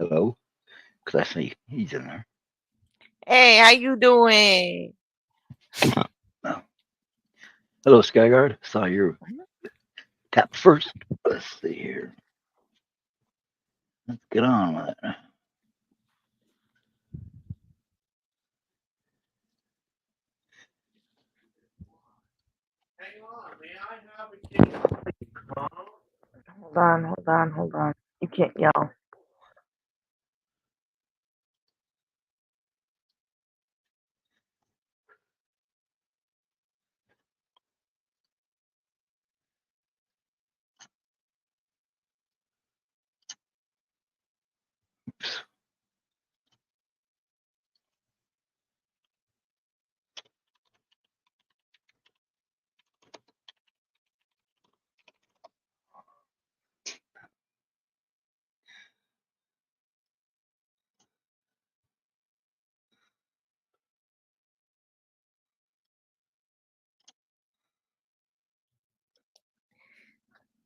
Hello? Because I see he's in there. Hey, how you doing? Oh. Hello, Skyguard. Saw you tap first. Let's see here. Let's get on with it. Hold on. You can't yell.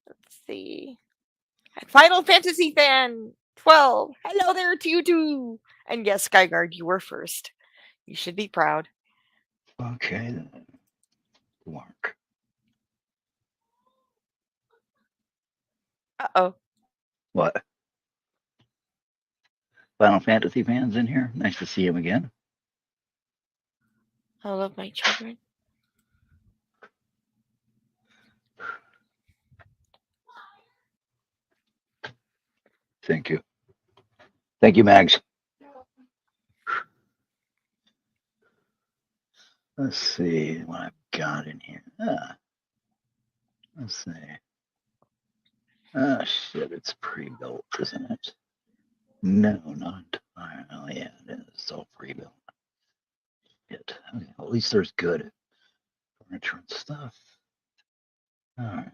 Let's see. Final Fantasy fan 12. Hello there to you too. And yes, Skyguard, you were first. You should be proud. Okay, then. Work. Uh-oh. What? Final Fantasy fans in here? Nice to see him again. I love my children. Thank you. Thank you, Mags. Let's see what I've got in here. Let's see. Oh, shit, it's pre-built, isn't it? No, not entirely. Oh, yeah, it is. It's all pre-built. Shit. Okay, well, at least there's good furniture and stuff. All right.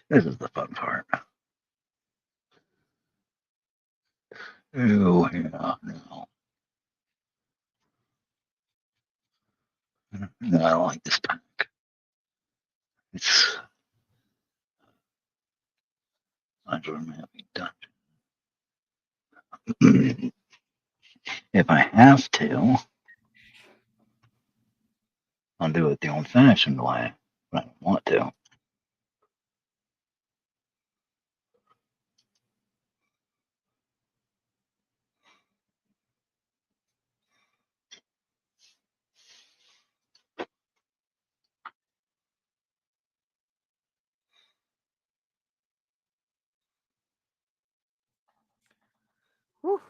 This is the fun part. Oh, yeah, no. No, I don't like this pack. It's under mapping dungeon. If I have to, I'll do it the old fashioned way, but I don't want to. Whew.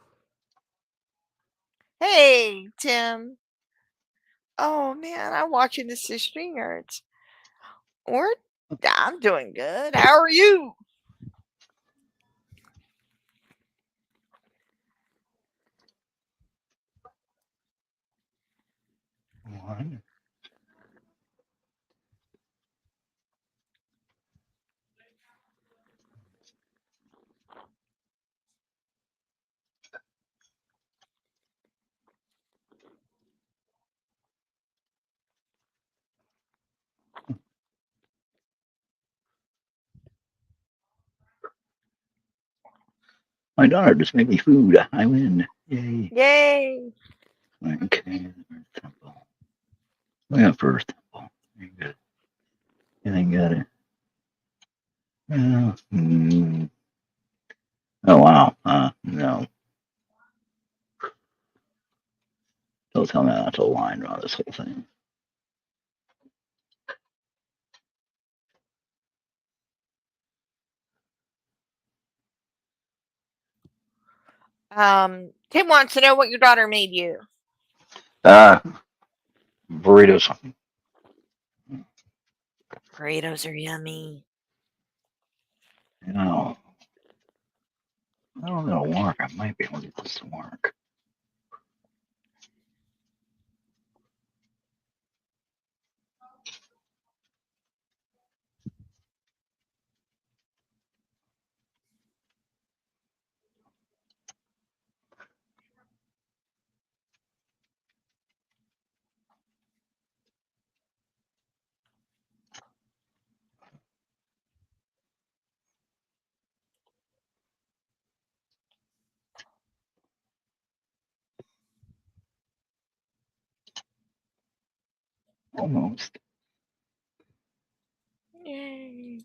Hey, Tim. Oh man, I'm watching this stream arts. Or I'm doing good. How are you? One. My daughter just made me food. I win. Yay. Yay. Okay, temple. Look at first temple. You good. Anything got it? Oh, wow. No. Don't tell me not to line around this whole thing. Tim wants to know what your daughter made you. Uh, burritos. Burritos are yummy. You know, I don't know if it'll work. I might be able to get this to work. Almost. Yay.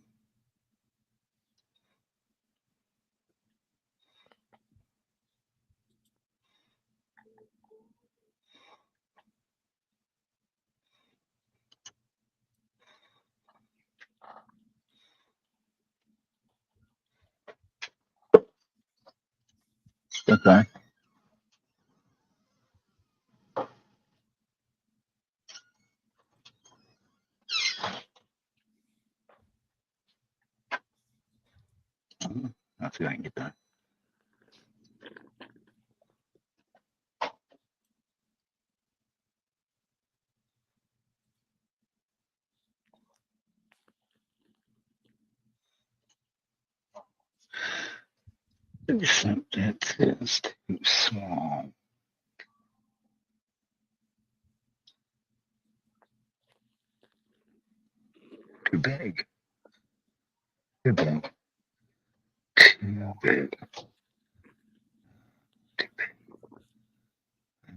Okay. Let's see if I can get that. Except it is too small. Too big. Too big. Too big. Too big.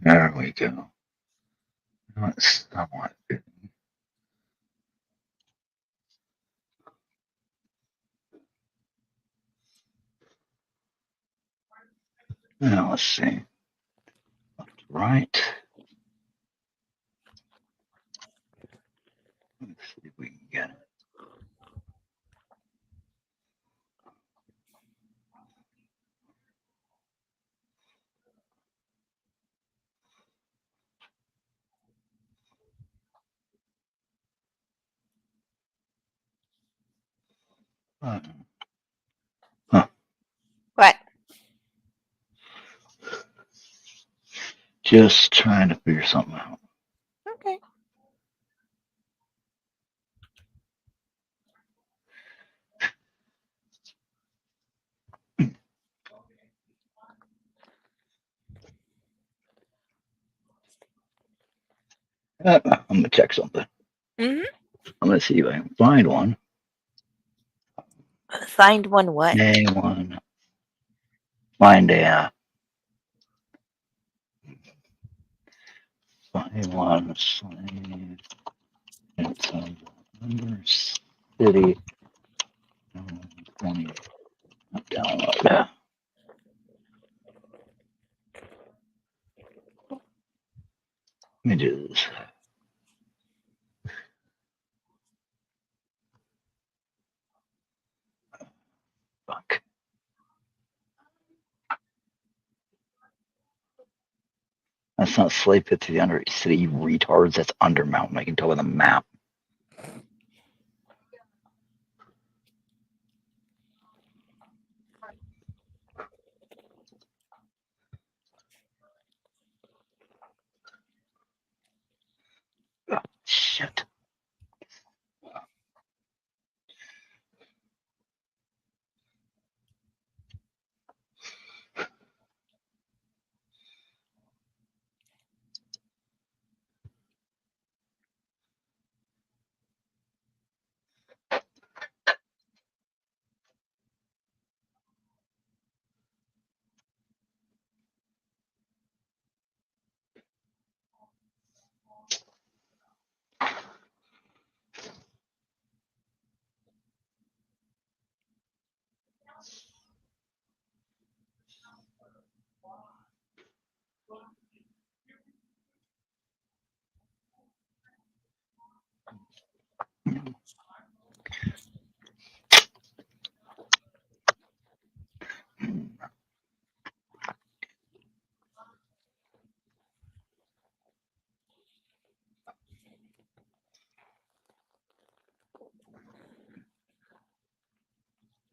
There we go. That's somewhat good. Now let's see. Left to right. Let's see if we can get it. Huh. What? Just trying to figure something out. Okay. I'm gonna check something. Mm-hmm. I'm gonna see if I can find one. Find one what? A1. Find a find one slave. It's under city 20 download. Images. Fuck. That's not slave pit to the under city, you retards. That's under mountain. I can tell by the map. Oh, shit.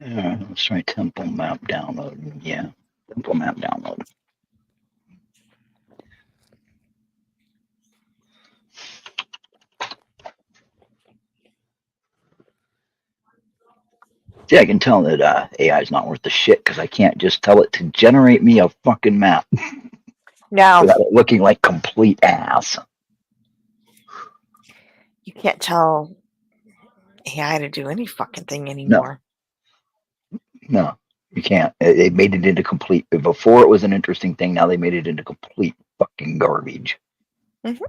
Let's try temple map download. Yeah, temple map download. See, I can tell that AI is not worth the shit because I can't just tell it to generate me a fucking map No, without it looking like complete ass. you can't tell AI to do any fucking thing No, anymore. no, you can't. They made it into complete. Before it was an interesting thing. Now they made it into complete fucking garbage. Mm-hmm.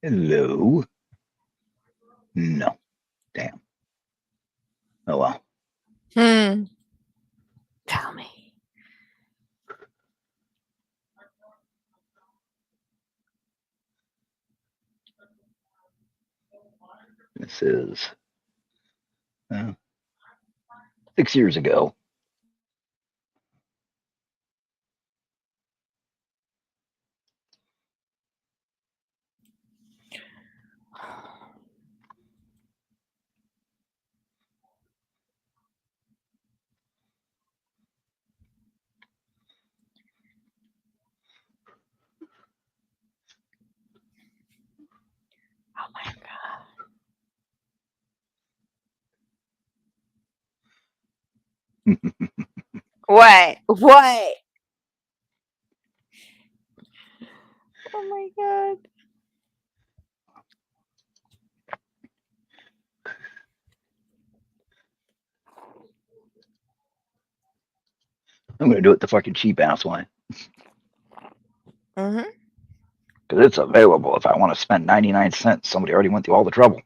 Hello. No. Damn. Oh well. Tell me. This is 6 years ago. Oh my god. What? What? Oh my god. I'm gonna do it the fucking cheap ass way. Mm-hmm. Because it's available if I want to spend 99 cents. Somebody already went through all the trouble.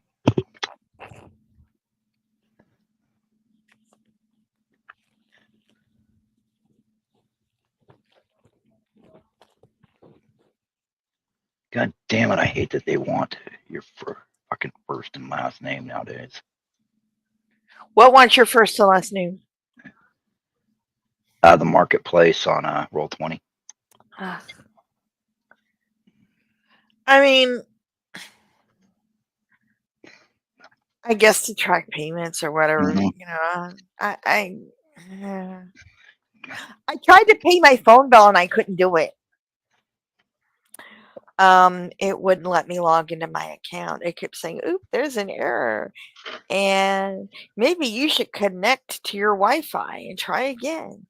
God damn it, I hate that they want your fucking first and last name nowadays. What wants your first and last name? The marketplace on Roll20. I mean, I guess to track payments or whatever, Mm-hmm. you know. I tried to pay my phone bill and I couldn't do it. It wouldn't let me log into my account. It kept saying, "Oop, there's an error, and maybe you should connect to your Wi-Fi and try again."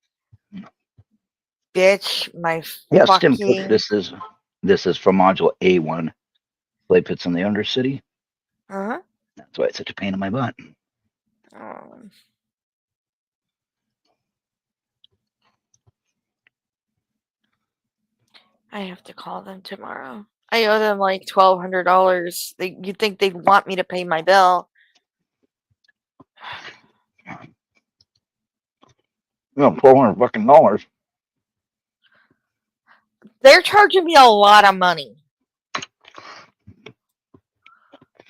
Bitch, my Yeah, Stim Cook. fucking. This is from module A1. Play pits in the Undercity. Uh-huh. That's why it's such a pain in my butt. Oh. I have to call them tomorrow. I owe them like $1,200. You'd think they'd want me to pay my bill. $1,200 fucking dollars. They're charging me a lot of money.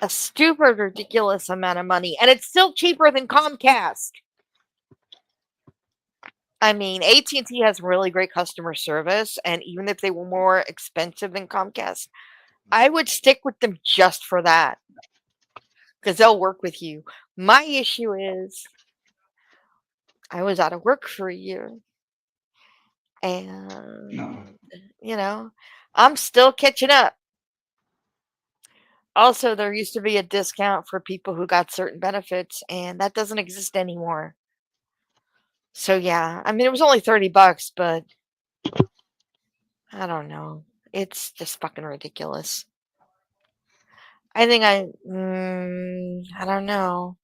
A stupid, ridiculous amount of money. And it's still cheaper than Comcast. I mean, AT&T has really great customer service. And even if they were more expensive than Comcast, I would stick with them just for that. Because they'll work with you. My issue is I was out of work for a year. And, you know, I'm still catching up. Also, there used to be a discount for people who got certain benefits, and that doesn't exist anymore. So yeah, I mean, it was only $30, but I don't know. It's just fucking ridiculous. I think I don't know.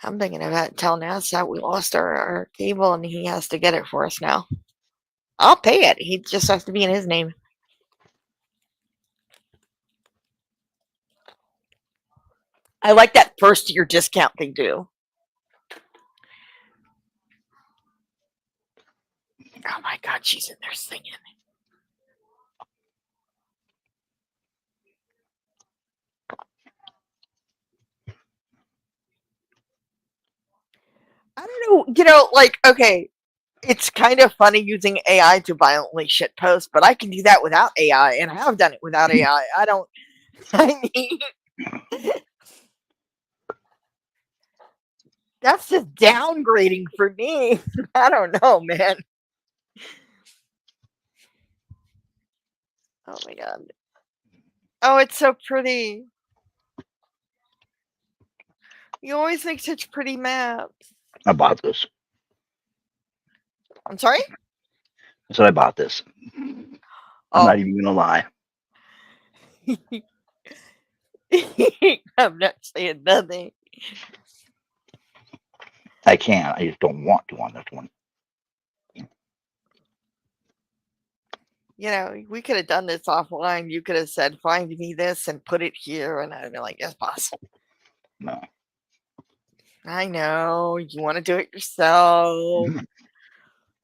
I'm thinking about telling NASA we lost our cable and he has to get it for us now. I'll pay it. He just has to be in his name. I like that first year discount they do. Oh my god, she's in there singing. I don't know, like, okay, it's kind of funny using AI to violently shitpost, but I can do that without AI, and I have done it without AI. I don't, I mean, that's just downgrading for me. I don't know, man. Oh my god. Oh, it's so pretty. You always make such pretty maps. I bought this. I'm sorry? I said I bought this. I'm Oh. not even gonna lie. I'm not saying nothing. I can't. I just don't want to on this one. You know, we could have done this offline. You could have said, find me this and put it here. And I'd be like, yes, boss. No. I know. You want to do it yourself.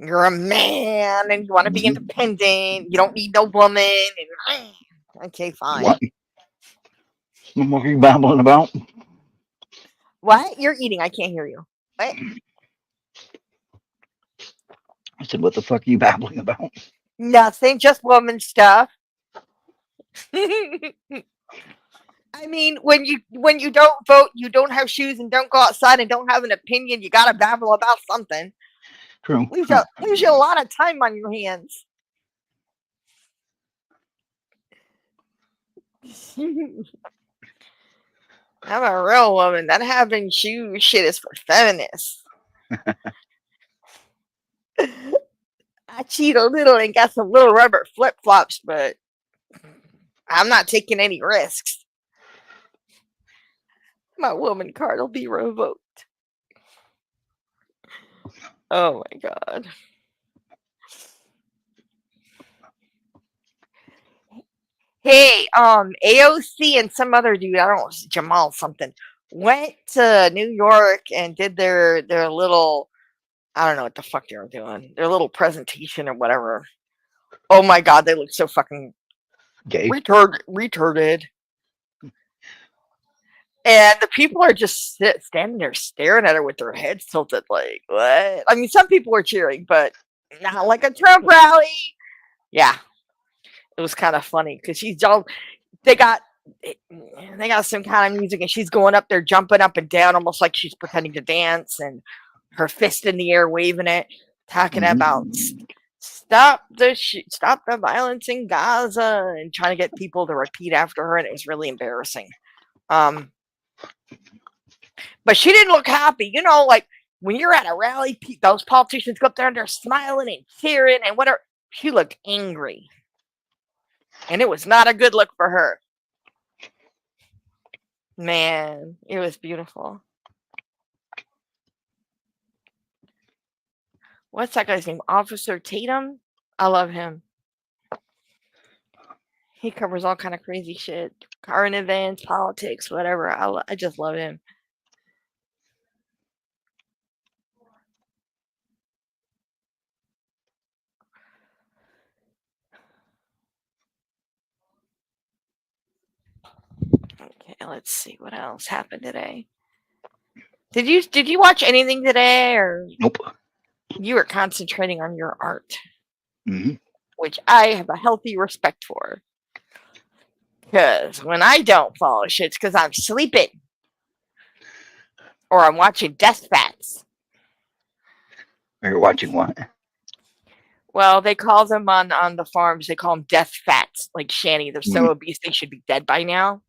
You're a man and you want to be independent. You don't need no woman. And, okay, fine. What? What are you babbling about? What? You're eating. I can't hear you. What? I said, what the fuck are you babbling about? Nothing. Just woman stuff. I mean, when you don't vote, you don't have shoes and don't go outside and don't have an opinion, you gotta babble about something. True. Leaves you a lot of time on your hands. I'm a real woman. That having shoes shit is for feminists. I cheat a little and got some little rubber flip flops, but I'm not taking any risks. My woman card will be revoked. Oh my god. Hey, AOC and some other dude, I don't know, Jamal something, went to New York and did their little, I don't know what the fuck they were doing, their little presentation or whatever. Oh my god, they look so fucking Gay. retarded. And the people are just standing there staring at her with their heads tilted, like, what? I mean, some people were cheering, but not like a Trump rally. Yeah, it was kind of funny because she's all, they got some kind of music and she's going up there jumping up and down almost like she's pretending to dance and her fist in the air waving it, talking about stop the violence in Gaza and trying to get people to repeat after her, and it was really embarrassing. But she didn't look happy, you know, like when you're at a rally, those politicians go up there and they're smiling and cheering and whatever. She looked angry, and it was not a good look for her. Man, it was beautiful. What's that guy's name? Officer Tatum? I love him. He covers all kind of crazy shit. Current events, politics, whatever. I just love him. Okay, let's see what else happened today. Did you watch anything today, or Nope. you were concentrating on your art, Mm-hmm. which I have a healthy respect for. Because when I don't follow shit, it's because I'm sleeping or I'm watching Death Fats. You're watching what? Well, they call them on the farms. They call them Death Fats, like Shanny. They're so obese they should be dead by now.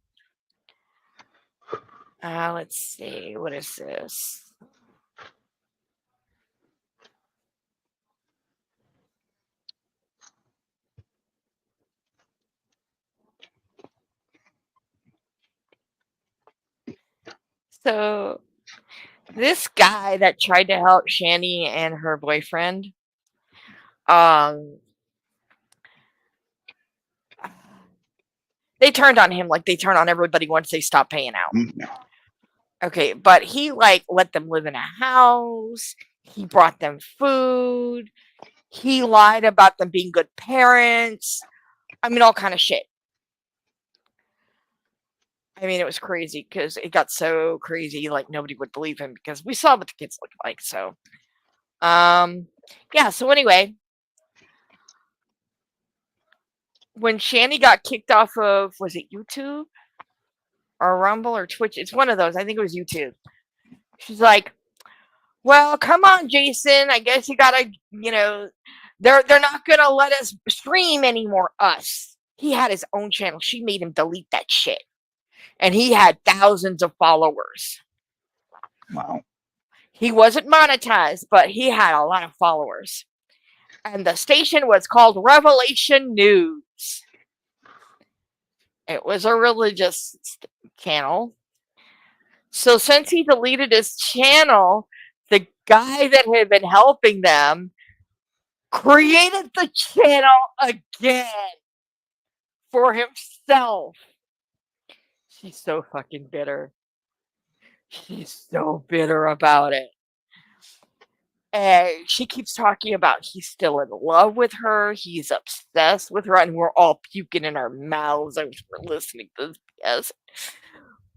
Let's see. What is this? So this guy that tried to help Shanny and her boyfriend, they turned on him like they turn on everybody once they stop paying out. Okay, but he like let them live in a house. He brought them food. He lied about them being good parents. I mean, all kind of shit. I mean, it was crazy because it got so crazy, like nobody would believe him because we saw what the kids looked like. So, yeah. So anyway, when Shanny got kicked off of, was it YouTube or Rumble or Twitch? It's one of those. I think it was YouTube. She's like, well, come on, Jason. I guess you gotta, you know, they're not gonna let us stream anymore. Us. He had his own channel. She made him delete that shit, and he had thousands of followers. Wow. He wasn't monetized, but he had a lot of followers, and the station was called Revelation News. It was a religious channel. So since he deleted his channel, the guy that had been helping them created the channel again for himself. She's so fucking bitter. She's so bitter about it. And she keeps talking about he's still in love with her. He's obsessed with her, and we're all puking in our mouths as we're listening to this BS.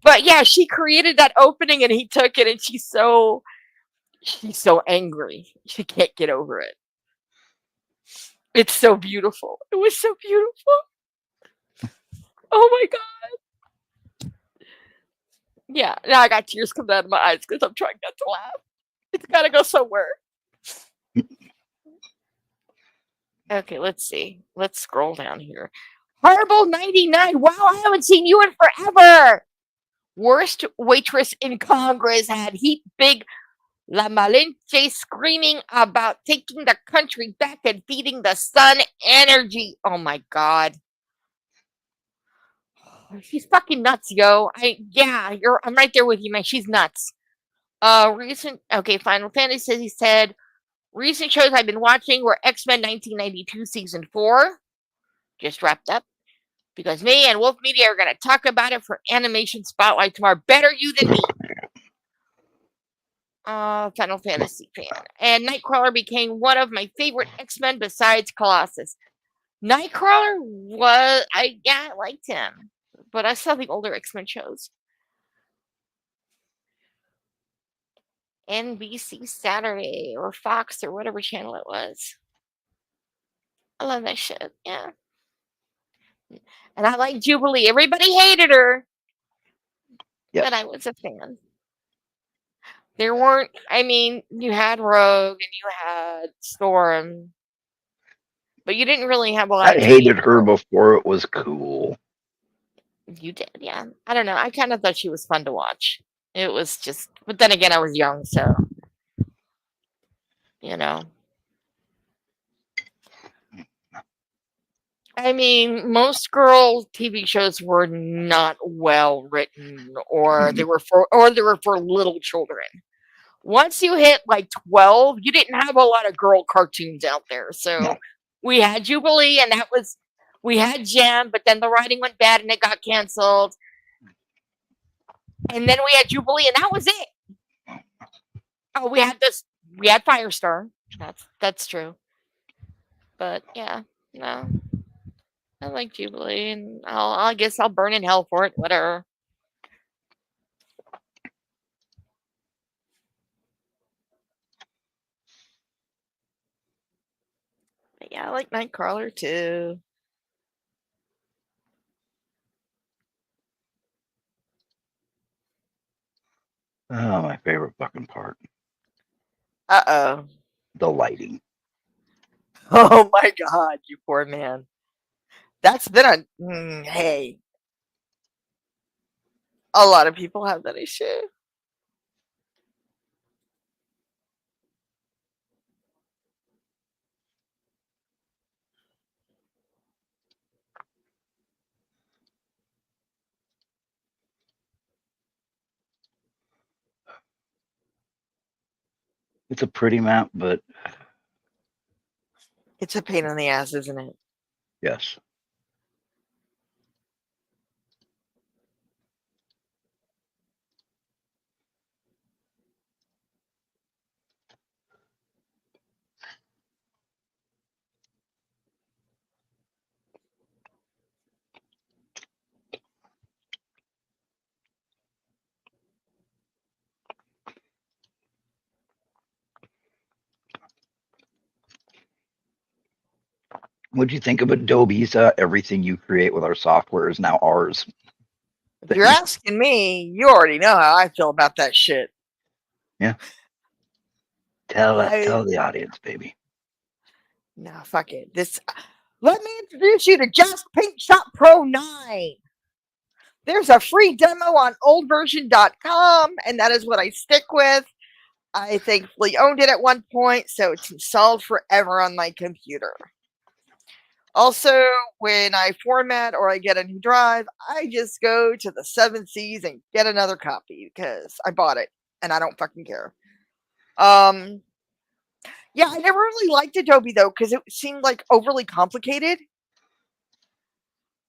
But yeah, she created that opening, and he took it, and she's so angry. She can't get over it. It's so beautiful. It was so beautiful. Oh my god. Yeah, now I got tears coming out of my eyes because I'm trying not to laugh. It's gotta go somewhere. Okay, let's see. Let's scroll down here. Horrible 99. Wow, I haven't seen you in forever. Worst waitress in Congress had Heat Big La Malinche screaming about taking the country back and feeding the sun energy. Oh my god. She's fucking nuts, yo. I'm right there with you, man. She's nuts. Final Fantasy said recent shows I've been watching were X-Men 1992 season 4. Just wrapped up. Because me and Wolf Media are going to talk about it for Animation Spotlight tomorrow. Better you than me. Final Fantasy fan. And Nightcrawler became one of my favorite X-Men besides Colossus. Nightcrawler I liked him. But I saw the older X-Men shows. NBC Saturday or Fox or whatever channel it was. I love that shit. Yeah. And I like Jubilee. Everybody hated her. Yes. But I was a fan. There weren't, you had Rogue and you had Storm, but you didn't really have a lot I of hated her before it was cool. You did, yeah. I don't know. I kind of thought she was fun to watch. It was just, but then again, I was young, so, you know. Most girl TV shows were not well written, or they were for little children. Once you hit like 12, you didn't have a lot of girl cartoons out there. So No. we had Jubilee, and we had Gem, but then the writing went bad and it got canceled. And then we had Jubilee, and that was it. Oh, we had Firestar. That's true. But yeah, no. I like Jubilee, and I guess I'll burn in hell for it. Whatever. But yeah, I like Nightcrawler too. Oh, my favorite fucking part. Uh-oh. The lighting. Oh my god, you poor man. That's been hey. A lot of people have that issue. It's a pretty map, but It's a pain in the ass, isn't it? yes. What'd you think of Adobe's everything you create with our software is now ours? If you're asking me, you already know how I feel about that shit. Yeah. Tell the audience, baby. No, fuck it. Let me introduce you to Just Paint Shop Pro 9. There's a free demo on oldversion.com, and that is what I stick with. I thankfully owned it at one point, so it's installed forever on my computer. Also, when I format or I get a new drive, I just go to the 7 Seas and get another copy because I bought it and I don't fucking care. Yeah, I never really liked Adobe though because it seemed like overly complicated,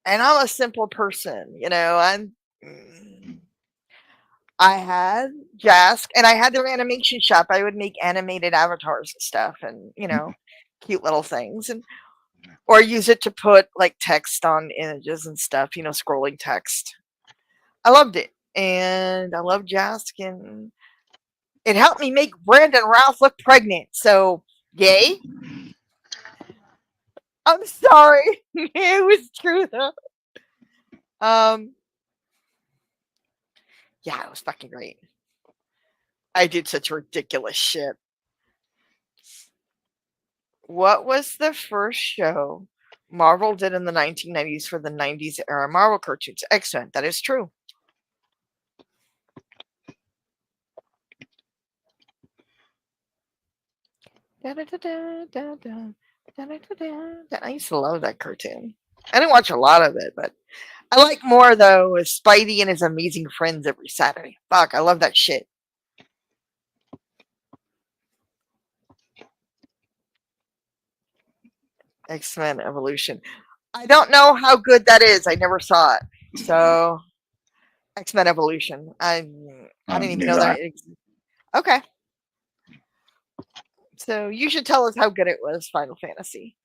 and I'm a simple person. I had Jask, and I had their animation shop. I would make animated avatars and stuff, and cute little things, and or use it to put like text on images and stuff. Scrolling text. I loved it, and I loved Jask, and it helped me make Brandon Ralph look pregnant. So, yay! I'm sorry. It was true though. Um, yeah, it was fucking great. I did such ridiculous shit. What was the first show Marvel did in the 1990s for the 90s era Marvel cartoons? Excellent. That is true. I used to love that cartoon. I didn't watch a lot of it, but I like more though with Spidey and his amazing friends every Saturday. Fuck, I love that shit. X-Men Evolution. I don't know how good that is. I never saw it. So X-Men Evolution. I didn't even know Neither that it existed. Okay. So you should tell us how good it was, Final Fantasy.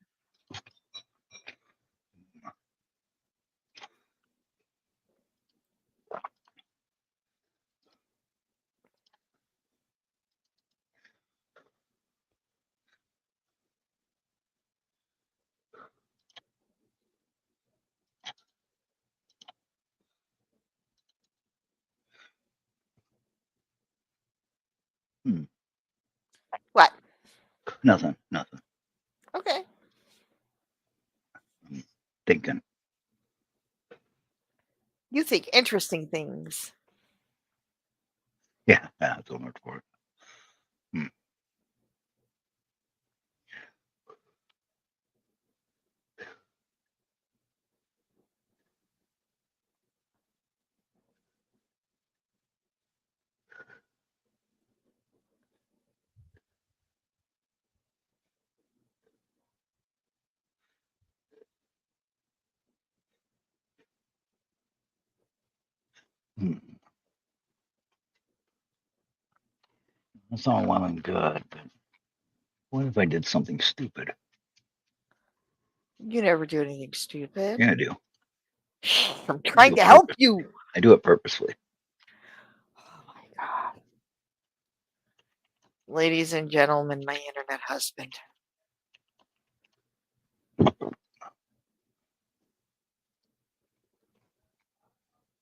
What? Nothing. Okay. I'm thinking. You think interesting things. Yeah, that's what I'm looking for. That's all well and good, but what if I did something stupid? You never do anything stupid. Yeah, I do. I'm I do trying it to help purpose. you. I do it purposely. Oh my god. Ladies and gentlemen, my internet husband.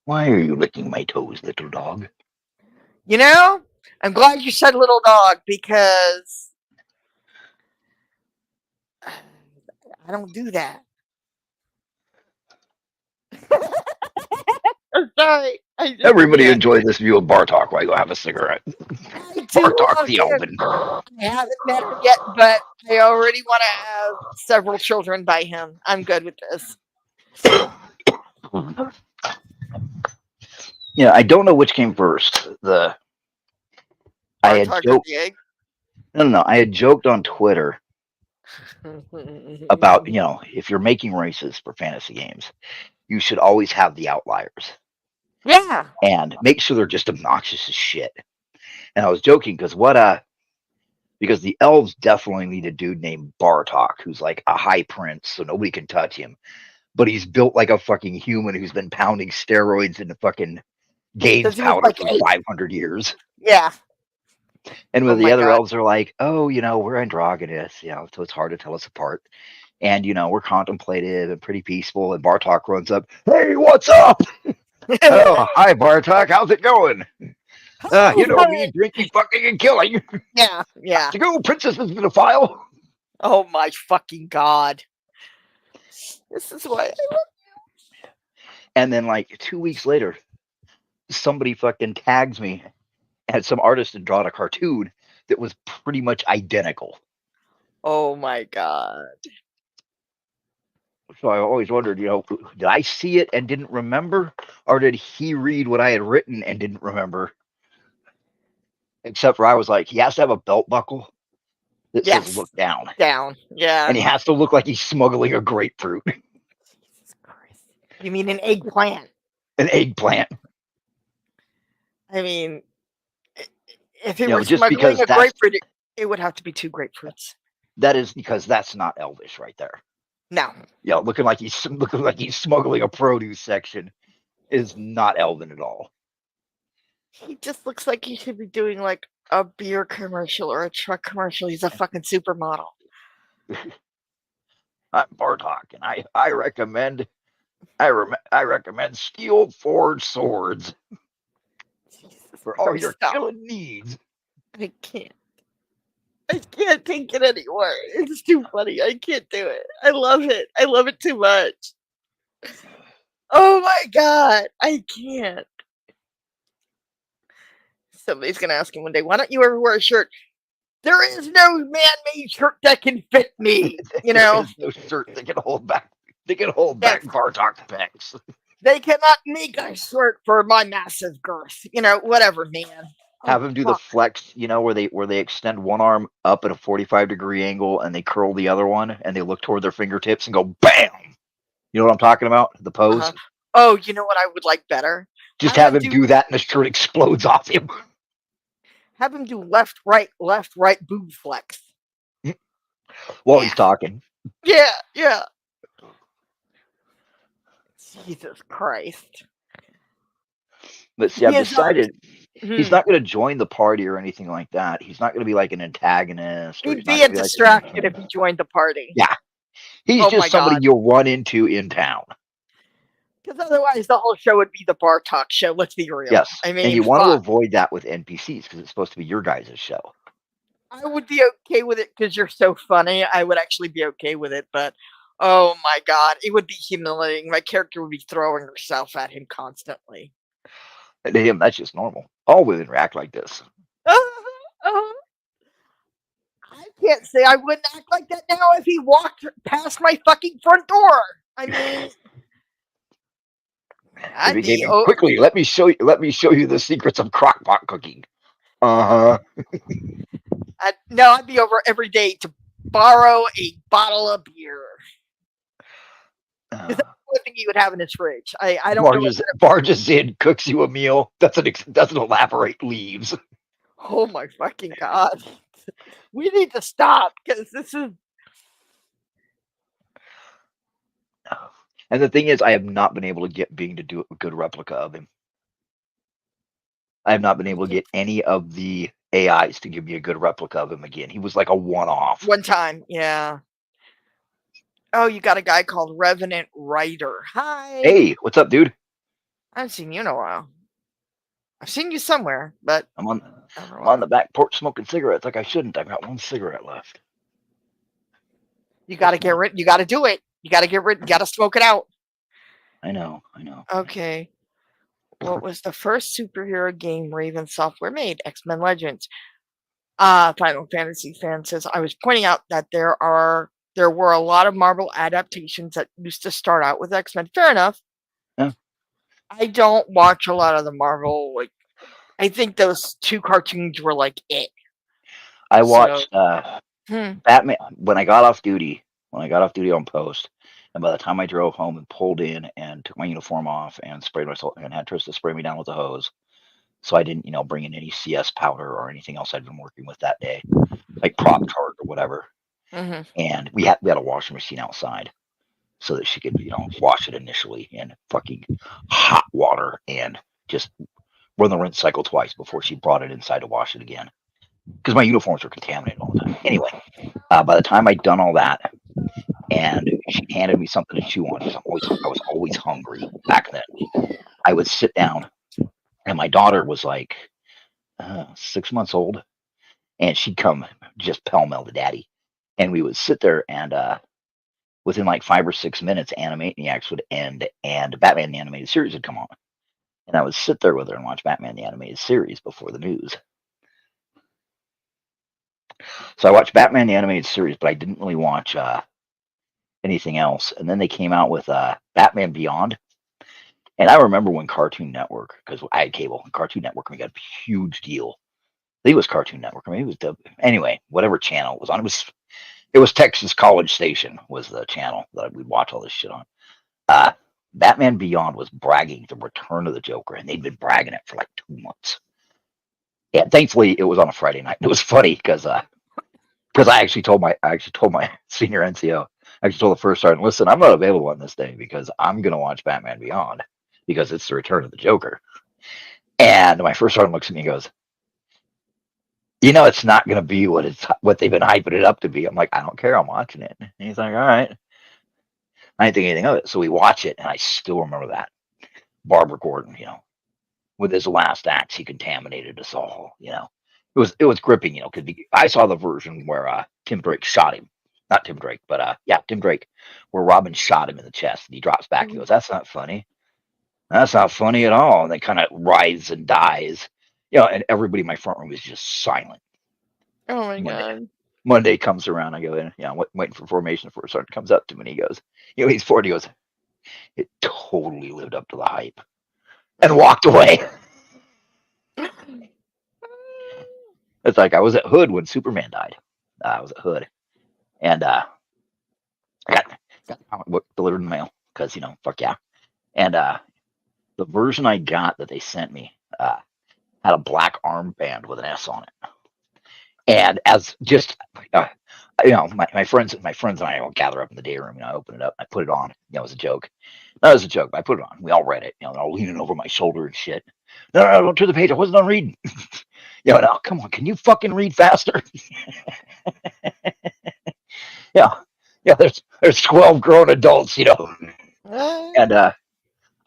Why are you licking my toes, little dog? I'm glad you said little dog because I don't do that. I'm sorry. I just Everybody can't. enjoy this view of Bartok while I go have a cigarette. I do Bartok love the him. Elven. I haven't met him yet, but I already want to have several children by him. I'm good with this. Yeah, I don't know which came first. I had Bartok or joked. the egg? No. I had joked on Twitter about if you're making races for fantasy games, you should always have the outliers Yeah. and make sure they're just obnoxious as shit. And I was joking because the elves definitely need a dude named Bartok who's like a high prince, so nobody can touch him. But he's built like a fucking human who's been pounding steroids into fucking gains Since he was powder like for 8. 500 years. Yeah. And Oh with the my other god. elves are like, oh, we're androgynous, so it's hard to tell us apart. And we're contemplative and pretty peaceful. And Bartok runs up, hey, what's up? Oh, hi, Bartok. How's it going? You know me, drinking, fucking, and killing. Yeah. To go, princess is gonna file. Oh my fucking god. This is why And then, like 2 weeks later, somebody fucking tags me, and some artist had drawn a cartoon that was pretty much identical. Oh my god. So I always wondered, did I see it and didn't remember, or did he read what I had written and didn't remember? Except for I was like, he has to have a belt buckle, that Yes. says look down. Down. Yeah. And he has to look like he's smuggling a grapefruit. Jesus Christ. You mean an eggplant? An eggplant. I mean, if he You know, were just smuggling because a grapefruit, it would have to be 2 grapefruits. that is because that's not Elvish right there. No. Yeah, looking like he's smuggling a produce section is not Elven at all. He just looks like he should be doing like a beer commercial or a truck commercial. He's a fucking supermodel. I'm Bartok, and I recommend steel forged swords Jesus for all Christ, your stop. killing needs. I can't. I can't take it anymore. It's too funny. I can't do it. I love it. I love it too much. Oh my god. I can't. Somebody's gonna ask him one day, why don't you ever wear a shirt? There is no man-made shirt that can fit me. You know? There is no shirt that can hold back. They can hold back Bartok's pecs. They cannot make a shirt for my massive girth. You know, whatever, man. Have him do the flex, you know, where they extend one arm up at a 45-degree angle and they curl the other one and they look toward their fingertips and go bam. You know what I'm talking about? The pose. Oh, you know what I would like better? Just have him do that and the shirt explodes off him. Have him do left, right, boob flex. While he's talking. Yeah. Jesus Christ. But see, I've decided he's not going to join the party or anything like that. He's not going to be like an antagonist. He'd be a distraction if he joined the party. Yeah. He's just somebody you'll run into in town. Because otherwise the whole show would be the Bartok show, let's be real. Yes. I mean, and you want to avoid that with NPCs because it's supposed to be your guys' show. I would be okay with it because you're so funny. I would actually be okay with it, but oh my god, it would be humiliating. My character would be throwing herself at him constantly. And to him, that's just normal. All women react like this. I can't say I wouldn't act like that now if he walked past my fucking front door. I mean, quickly, let me show you the secrets of crockpot cooking. I'd be over every day to borrow a bottle of beer. That's the only thing he would have in his fridge. I don't barges in, cooks you a meal. Doesn't elaborate, leaves. Oh my fucking god. We need to stop because this is. And the thing is, I have not been able to get Bing to do a good replica of him. I have not been able to get any of the AIs to give me a good replica of him again. He was like a one-off. One time, yeah. Oh, you got a guy called Revenant Rider. Hi. Hey, what's up, dude? I haven't seen you in a while. I've seen you somewhere, but I'm on the back porch smoking cigarettes like I shouldn't. I've got one cigarette left. You got to get rid. You got to do it. You got to get rid. You got to smoke it out. I know. Okay. What was the first superhero game Raven Software made? X-Men Legends. Final Fantasy fan says, I was pointing out that there were a lot of Marvel adaptations that used to start out with X-Men. Fair enough. Yeah. I don't watch a lot of the Marvel. Like, I think those 2 cartoons were like it. I watched Batman when I got off duty. When I got off duty on post, and by the time I drove home and pulled in and took my uniform off and sprayed myself and had Trista spray me down with a hose, so I didn't, bring in any CS powder or anything else I'd been working with that day, like prop tart or whatever. Mm-hmm. And we had a washing machine outside, so that she could, wash it initially in fucking hot water and just run the rinse cycle twice before she brought it inside to wash it again. Because my uniforms were contaminated all the time. Anyway, by the time I'd done all that, and she handed me something to chew on, because I was always hungry back then, I would sit down, and my daughter was like 6 months old, and she'd come just pell-mell to daddy. And we would sit there, and within like 5 or 6 minutes, Animaniacs would end, and Batman the Animated Series would come on. And I would sit there with her and watch Batman the Animated Series before the news. So I watched Batman the Animated Series, but I didn't really watch anything else. And then they came out with Batman Beyond. And I remember when Cartoon Network, because I had cable, and Cartoon Network, we got a huge deal think it was Cartoon Network, or maybe it was anyway, whatever channel it was on. It was Texas College Station was the channel that we'd watch all this shit on. Uh, Batman Beyond was bragging the Return of the Joker, and they'd been bragging it for like 2 months. And thankfully, it was on a Friday night. It was funny because I actually told my senior NCO, I actually told the first sergeant, listen, I'm not available on this day because I'm gonna watch Batman Beyond because it's the Return of the Joker. And my first sergeant looks at me and goes, it's not gonna be what they've been hyping it up to be. I'm like, I don't care, I'm watching it. And he's like, all right. I didn't think anything of it. So we watch it, and I still remember that. Barbara Gordon, with his last acts, he contaminated us all. It was gripping, because I saw the version where Tim Drake shot him, not Tim Drake, but yeah, Tim Drake, where Robin shot him in the chest, and he drops back. He goes, "That's not funny. That's not funny at all." And then kind of writhes and dies, and everybody in my front room was just silent. Oh my Monday, god. Monday comes around, I go in, I'm waiting for formation. The first sergeant comes up to me, and he goes, he's 40. He goes, "It totally lived up to the hype," and walked away. It's like I was at Hood when Superman died. I was at Hood, and I got the comic book delivered in the mail because fuck yeah. And the version I got that they sent me had a black armband with an S on it. And as just my friends and I all gather up in the day room, I open it up, I put it on. It was a joke. No, it was a joke. But I put it on. We all read it. They're all leaning over my shoulder and shit. No, don't turn the page. I wasn't done reading. Now come on, can you fucking read faster? Yeah, yeah. There's 12 grown adults, and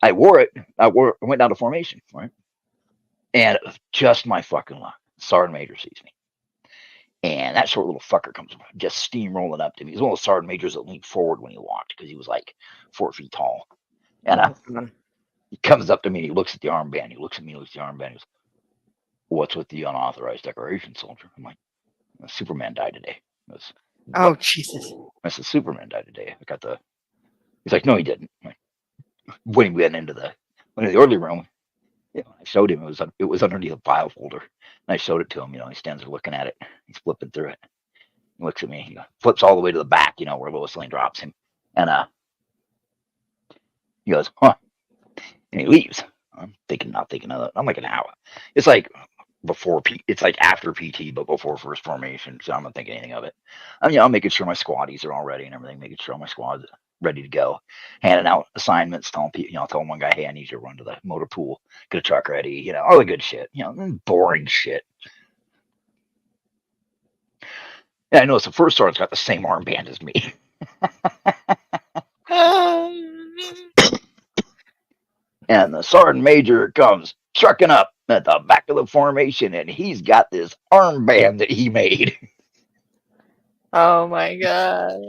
I wore it. I went down to formation, right? And just my fucking luck, sergeant major sees me, and that short little fucker comes just steamrolling up to me. He's one of the sergeant majors that leaned forward when he walked because he was like 4 feet tall, and he comes up to me and he looks at the armband. He looks at me, he looks at the armband. He goes, "What's with the unauthorized decoration, soldier?" I'm like, "Superman died today." He goes, Oh "What?" Jesus. I said, "Superman died today." I got the. He's like, "No, he didn't." When we went into the orderly room, I showed him it was underneath a file folder, and I showed it to him. He stands there looking at it. He's flipping through it. He looks at me. He flips all the way to the back, where Lois Lane drops him, and he goes, "Huh," and he leaves. I'm thinking, not thinking of it. I'm like an hour. It's like it's like after PT, but before first formation, so I'm not thinking anything of it. I'm making sure my squaddies are all ready and everything, making sure my squad's ready to go, handing out assignments, telling one guy, "Hey, I need you to run to the motor pool, get a truck ready," all the good shit, boring shit. And I noticed the first sergeant's got the same armband as me. And the sergeant major comes trucking up at the back of the formation, and he's got this armband that he made. Oh my god.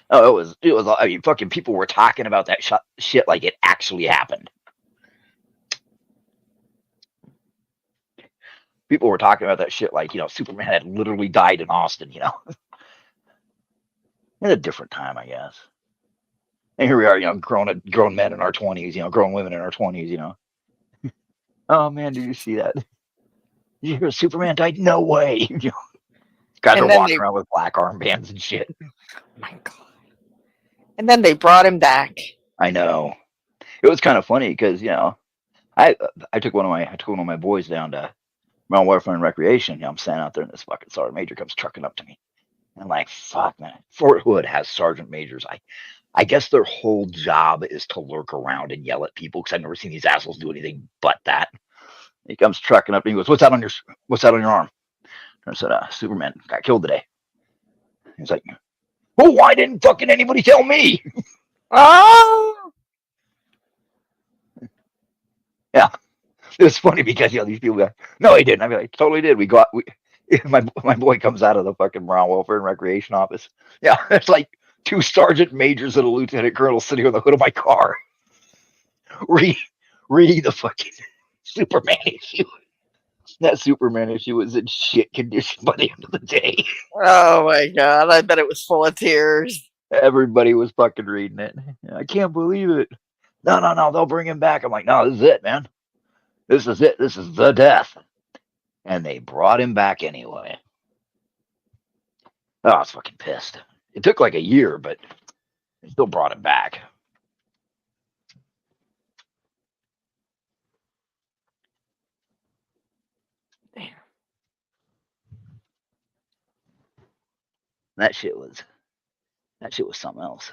Oh, it was. I mean, fucking people were talking about that shit like it actually happened. People were talking about that shit like Superman had literally died in Austin. In a different time, I guess. And here we are, grown men in our 20s, grown women in our 20s. Oh man, did you see that? Did you hear Superman died? No way. Guys are And then walking around with black armbands and shit. my god. And then they brought him back. I know. It was kind of funny because I took one of my boys down to Mount Waterfront and Recreation. I'm standing out there, and this fucking sergeant major comes trucking up to me. And I'm like, "Fuck, man!" Fort Hood has sergeant majors. I guess their whole job is to lurk around and yell at people because I've never seen these assholes do anything but that. He comes trucking up and he goes, "What's that on your arm?" And I said, "Superman got killed today." He's like, "Well, why didn't fucking anybody tell me?" Oh. Yeah, it was funny because these people go, "No, he didn't." I'd be like, "Totally did. My boy comes out of the fucking Brown Welfare and Recreation office. Yeah, it's like two sergeant majors and a lieutenant colonel sitting on the hood of my car, reading the fucking Superman issue. That Superman issue was in shit condition by the end of the day. Oh my god. I bet it was full of tears. Everybody was fucking reading it. I can't believe it. No, they'll bring him back. I'm like, no, this is it, man. This is it. This is the death. And they brought him back anyway. Oh, I was fucking pissed. It took like a year, but they still brought him back. Damn. That shit was something else.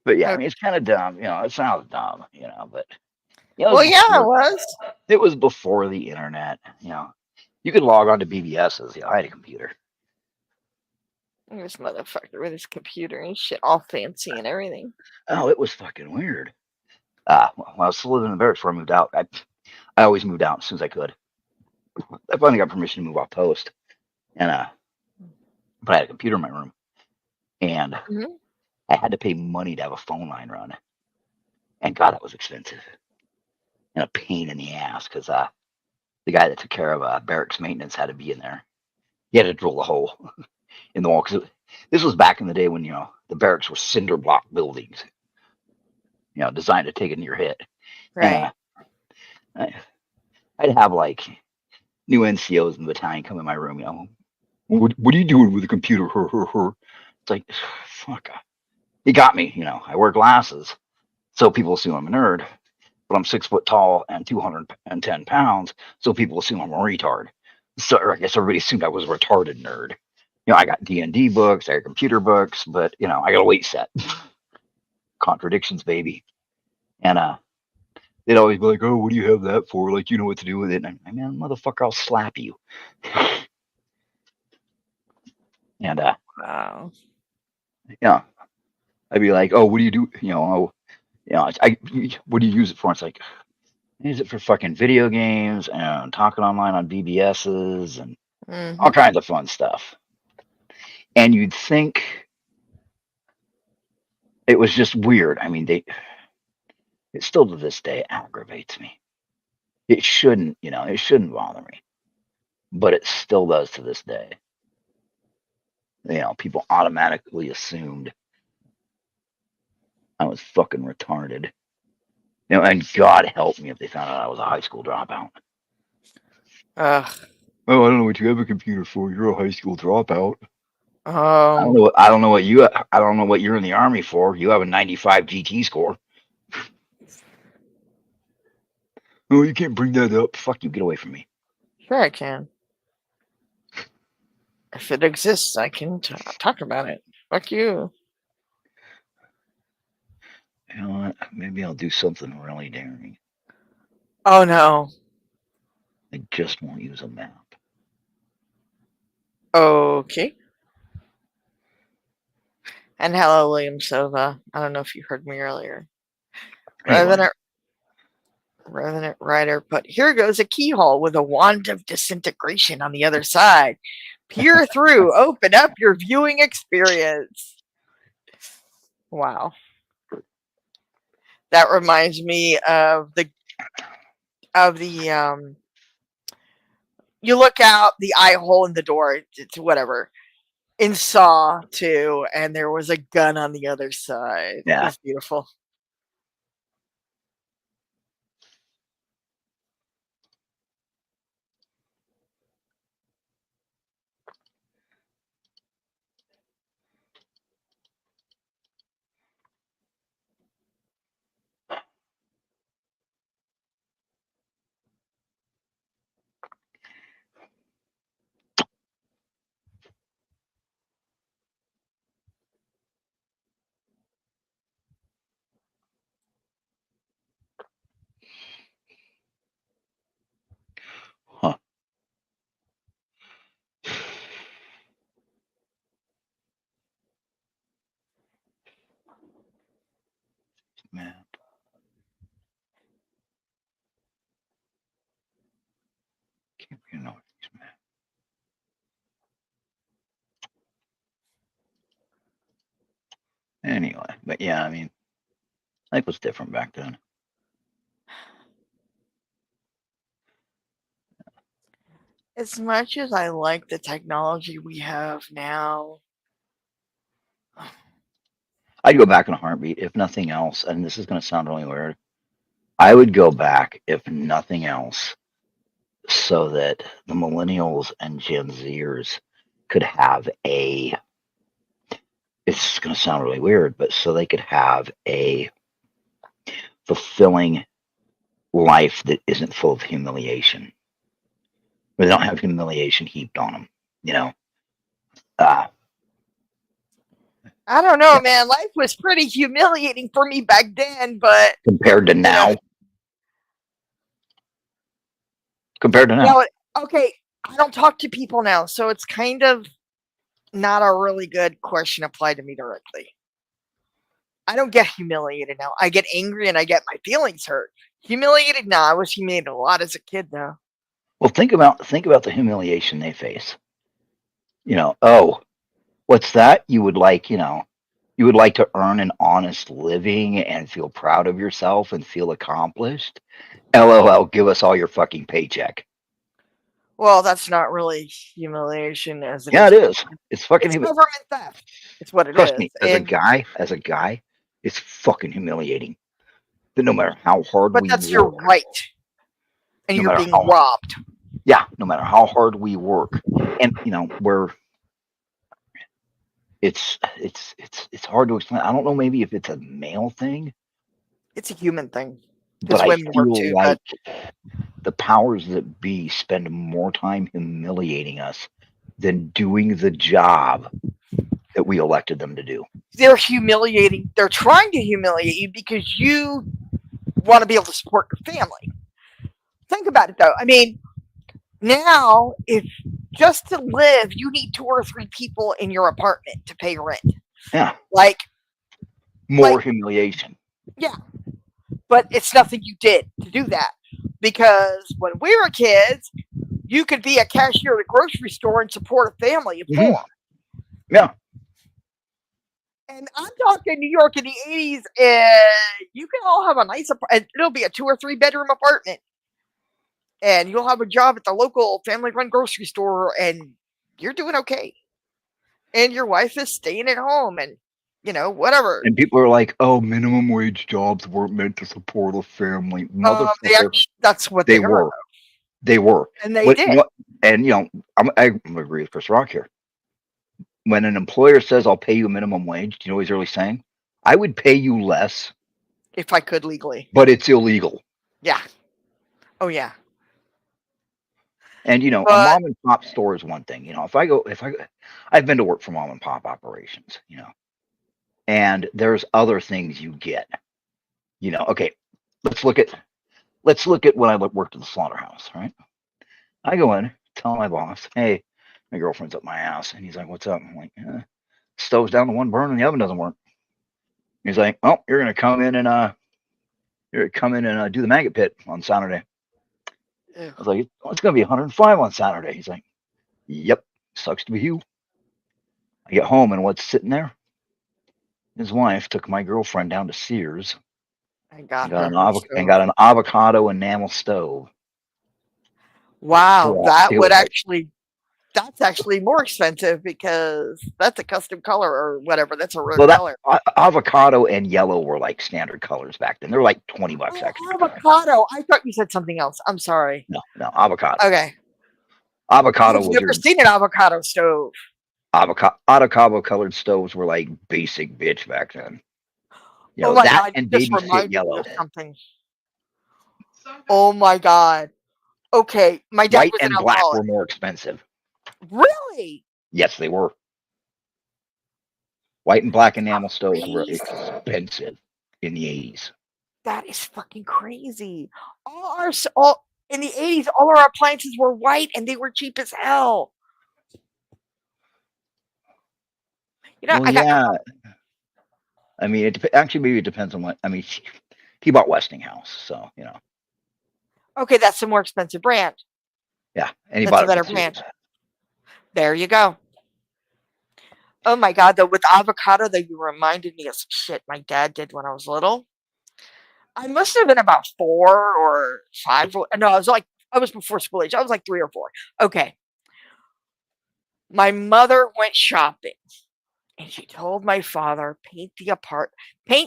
But yeah, I Okay. mean, it's kind of dumb. It sounds dumb. But it was Well, yeah, it before was. the internet. You could log on to BBS's. I had a computer. This motherfucker with his computer and shit, all fancy and everything. Oh, it was fucking weird. When I was still living in the barracks before I moved out, I always moved out as soon as I could. I finally got permission to move off post, and but I had a computer in my room, and Mm-hmm. I had to pay money to have a phone line run, and God, that was expensive and a pain in the ass because the guy that took care of barracks maintenance had to be in there. He had to drill a hole in the wall because this was back in the day when the barracks were cinder block buildings, designed to take a near hit, and Right. I'd have like new NCOs in the battalion come in my room, what are you doing with the computer? It's like, fuck. He got me, I wear glasses, so people assume I'm a nerd, but I'm 6 foot tall and 210 pounds, so people assume I'm a retard. So I guess everybody assumed I was a retarded nerd. I got D&D books, I got computer books, but I got a weight set. Contradictions, baby. And they'd always be like, "Oh, what do you have that for? Like, you know what to do with it?" And man, motherfucker, I'll slap you. And Wow. I'd be like, "Oh, what do you do? What do you use it for?" It's like, I use it for fucking video games and talking online on BBSs and all Mm-hmm. kinds of fun stuff. And you'd think it was just weird. I mean, it still to this day aggravates me. It shouldn't bother me, but it still does to this day. People automatically assumed I was fucking retarded. And God help me if they found out I was a high school dropout. Ugh. Oh, I don't know what you have a computer for. You're a high school dropout. Um. I don't know what you. I don't know what you're in the army for. You have a 95 GT score. Oh, you can't bring that up. Fuck you. Get away from me. Sure, I can. If it exists, I can talk about it. Fuck you. You know what? Maybe I'll do something really daring. Oh no. I just won't use a map. Okay. And hello, William Sova. I don't know if you heard me earlier. Hey, William. Revenant Rider put, here goes a keyhole with a wand of disintegration on the other side. Peer through, open up your viewing experience. Wow. That reminds me of the you look out the eye hole in the door, it's whatever, in Saw 2, and there was a gun on the other side. It Yeah. was beautiful. Huh. Map. Can't be no map. Anyway, but yeah, I mean, life was different back then. As much as I like the technology we have now, I'd go back in a heartbeat, if nothing else. And this is going to sound really weird. I would go back, if nothing else, so that the millennials and Gen Zers could have a. It's going to sound really weird, but so they could have a fulfilling life that isn't full of humiliation. They don't have humiliation heaped on them, you know. Uh, I don't know, man. Life was pretty humiliating for me back then, but compared to you know, now. Compared to now. now, okay, I don't talk to people now, so it's kind of not a really good question applied to me directly. I don't get humiliated now. I get angry and I get my feelings hurt. Humiliated? No, I was humiliated a lot as a kid, though. Well, think about the humiliation they face. You know, oh, what's that? You would like, you would like to earn an honest living and feel proud of yourself and feel accomplished. LOL, give us all your fucking paycheck. Well, that's not really humiliation as it Yeah, is. it is. It's fucking. It's government theft. It's what it Trust is. me, as a guy, it's fucking humiliating. That no matter how hard But we that's your work, right, and no you're matter being how robbed. yeah, no matter how hard we work, and it's hard to explain. I don't know, maybe if it's a male thing, It's a human thing. but Because I women work feel too. like But the powers that be spend more time humiliating us than doing the job that we elected them to do. they're humiliating. They're trying to humiliate you because you want to be able to support your family. Think about it, though. I mean, now, if just to live, you need 2 or 3 people in your apartment to pay rent. Yeah, Like, more humiliation. yeah, but it's nothing you did to do that. Because when we were kids, you could be a cashier at a grocery store and support a family of 4. Yeah, And I'm talking New York in the 80s, and you can all have a nice apartment. It'll be a 2 or 3 bedroom apartment. And you'll have a job at the local family run grocery store, and you're doing okay. And your wife is staying at home, and whatever. and people are like, "Oh, minimum wage jobs weren't meant to support a family." Motherfucker, That's what they they are, were. They were. and they did. And I agree with Chris Rock here. When an employer says, "I'll pay you minimum wage," do you know what he's really saying? I would pay you less, If I could legally. but it's illegal. Yeah. Oh yeah. And a But mom and pop store is one thing. I've been to work for mom and pop operations. And there's other things you get. Okay, let's look at when I worked at the slaughterhouse. Right? I go in, tell my boss, "Hey, my girlfriend's up my ass," and he's like, "What's up?" I'm like, "Stove's down to one burn and the oven doesn't work." He's like, "Oh, you're gonna come in and do the maggot pit on Saturday." I was like, "Oh, it's gonna be 105 on Saturday." He's like, "Yep, sucks to be you." I get home and what's sitting there? His wife took my girlfriend down to Sears and got and got an avocado enamel stove. Wow, Yeah, that's actually more expensive because that's a custom color or whatever. That's a real well, that color. avocado and yellow were like standard colors back then. They're like $20 extra. Avocado. I thought you said something else. I'm sorry. No, avocado. Okay. Avocado I've was never seen an avocado stove. avocado colored stoves were like basic bitch back then. Oh my that god! and This baby reminded yellow. me of something. Oh my god. Okay, my dad White was and an black alcoholic. were more expensive. Really? Yes, they were. White and black enamel stoves were expensive in the 80s. That is fucking crazy. All in the 80s, all our appliances were white and they were cheap as hell. Well, yeah. I mean, actually maybe it depends on what. I mean, he bought Westinghouse, so Okay, that's the more expensive brand. Yeah, and he That's bought a better brand. There you go. Oh my god, though, with avocado, that you reminded me of some shit my dad did when I was little. I must have been about 4 or 5. No, I was like I was before school age. I was like 3 or 4. Okay. My mother went shopping and she told my father, paint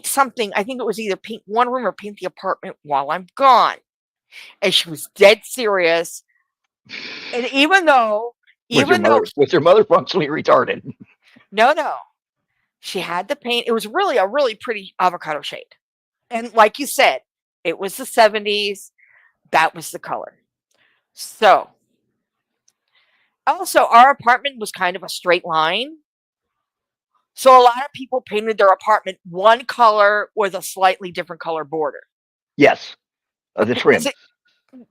something. I think it was either paint one room or paint the apartment while I'm gone. And she was dead serious. And even though, Was your even though, mother was your mother functionally retarded? no, she had the paint. It was really a really pretty avocado shade. And like you said, it was the 70s. That was the color. So, also, our apartment was kind of a straight line. So, a lot of people painted their apartment one color with a slightly different color border. Yes, the trim.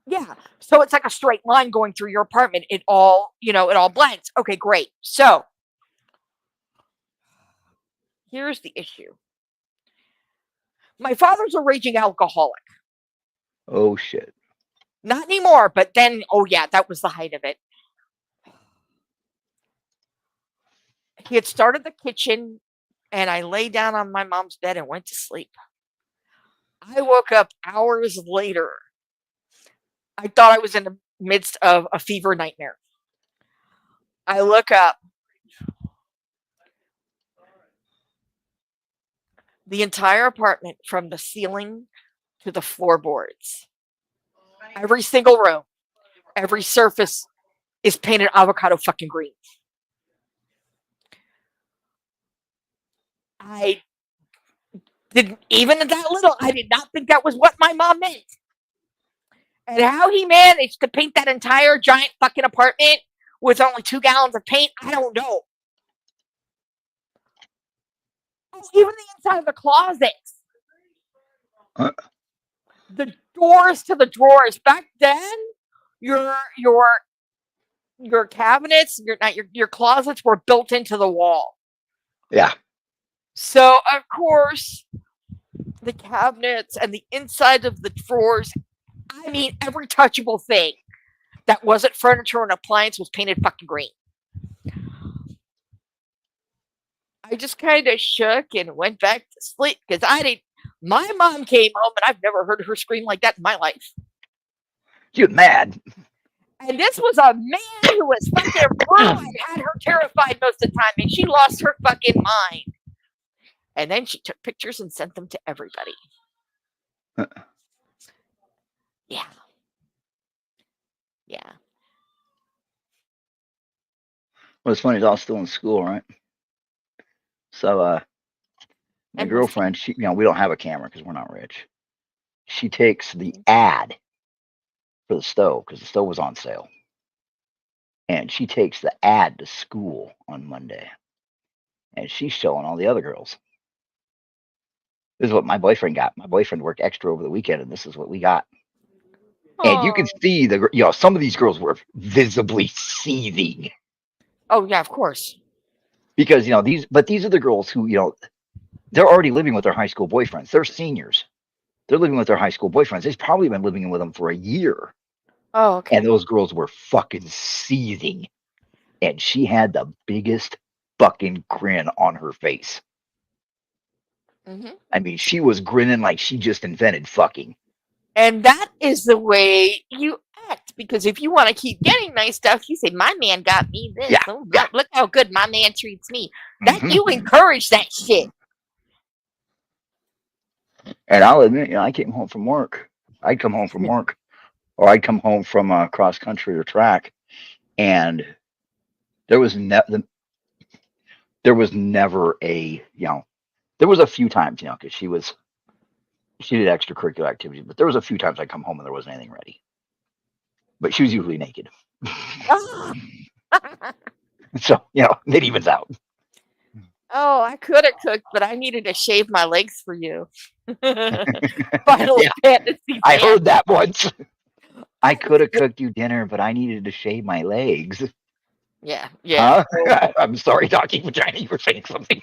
Yeah. So, it's like a straight line going through your apartment. It all, it all blends. Okay, great. So, here's the issue. My father's a raging alcoholic. Oh shit. Not anymore, but then, oh yeah, that was the height of it. He had started the kitchen, and I lay down on my mom's bed and went to sleep. I woke up hours later. I thought I was in the midst of a fever nightmare. I look up. The entire apartment, from the ceiling to the floorboards, every single room, every surface is painted avocado fucking green. I didn't, even that little, I did not think that was what my mom meant. And how he managed to paint that entire giant fucking apartment with only 2 gallons of paint, I don't know. Oh, even the inside of the closets. The doors to the drawers. Back then, your cabinets, your closets were built into the wall. Yeah. So of course, the cabinets and the inside of the drawers, I mean, every touchable thing that wasn't furniture and appliance was painted fucking green. I just kind of shook and went back to sleep because I didn't. My mom came home and I've never heard her scream like that in my life. She was mad. And this was a man who was fucking rude and had her terrified most of the time, and she lost her fucking mind. And then she took pictures and sent them to everybody. Yeah. Yeah. What's funny is I was still in school, right? So my And girlfriend, she we don't have a camera because we're not rich. She takes the ad for the stove because the stove was on sale. And she takes the ad to school on Monday. And she's showing all the other girls. This is what my boyfriend got. My boyfriend worked extra over the weekend, and this is what we got. And you can see some of these girls were visibly seething. Oh yeah, of course. Because these are the girls who they're already living with their high school boyfriends. They're seniors. They're living with their high school boyfriends. They've probably been living with them for a year. Oh, okay. And those girls were fucking seething. And she had the biggest fucking grin on her face. Mm-hmm. I mean, she was grinning like she just invented fucking. And that is the way you act, because if you want to keep getting nice stuff, you say, "My man got me this. Yeah, Oh, yeah. Look how good my man treats me." That you encourage that shit. And I'll admit, I came home from work. I'd come home from work, or I'd come home from cross country or track, and there was never a there was a few times because she did extracurricular activities, but there was a few times I'd come home and there wasn't anything ready. But she was usually naked, so it evens out. Oh, I could have cooked, but I needed to shave my legs for you. Final Fantasy. I heard that once. I could have cooked you dinner, but I needed to shave my legs. Yeah. Huh? I'm sorry, Donkey Vagina, you were saying something.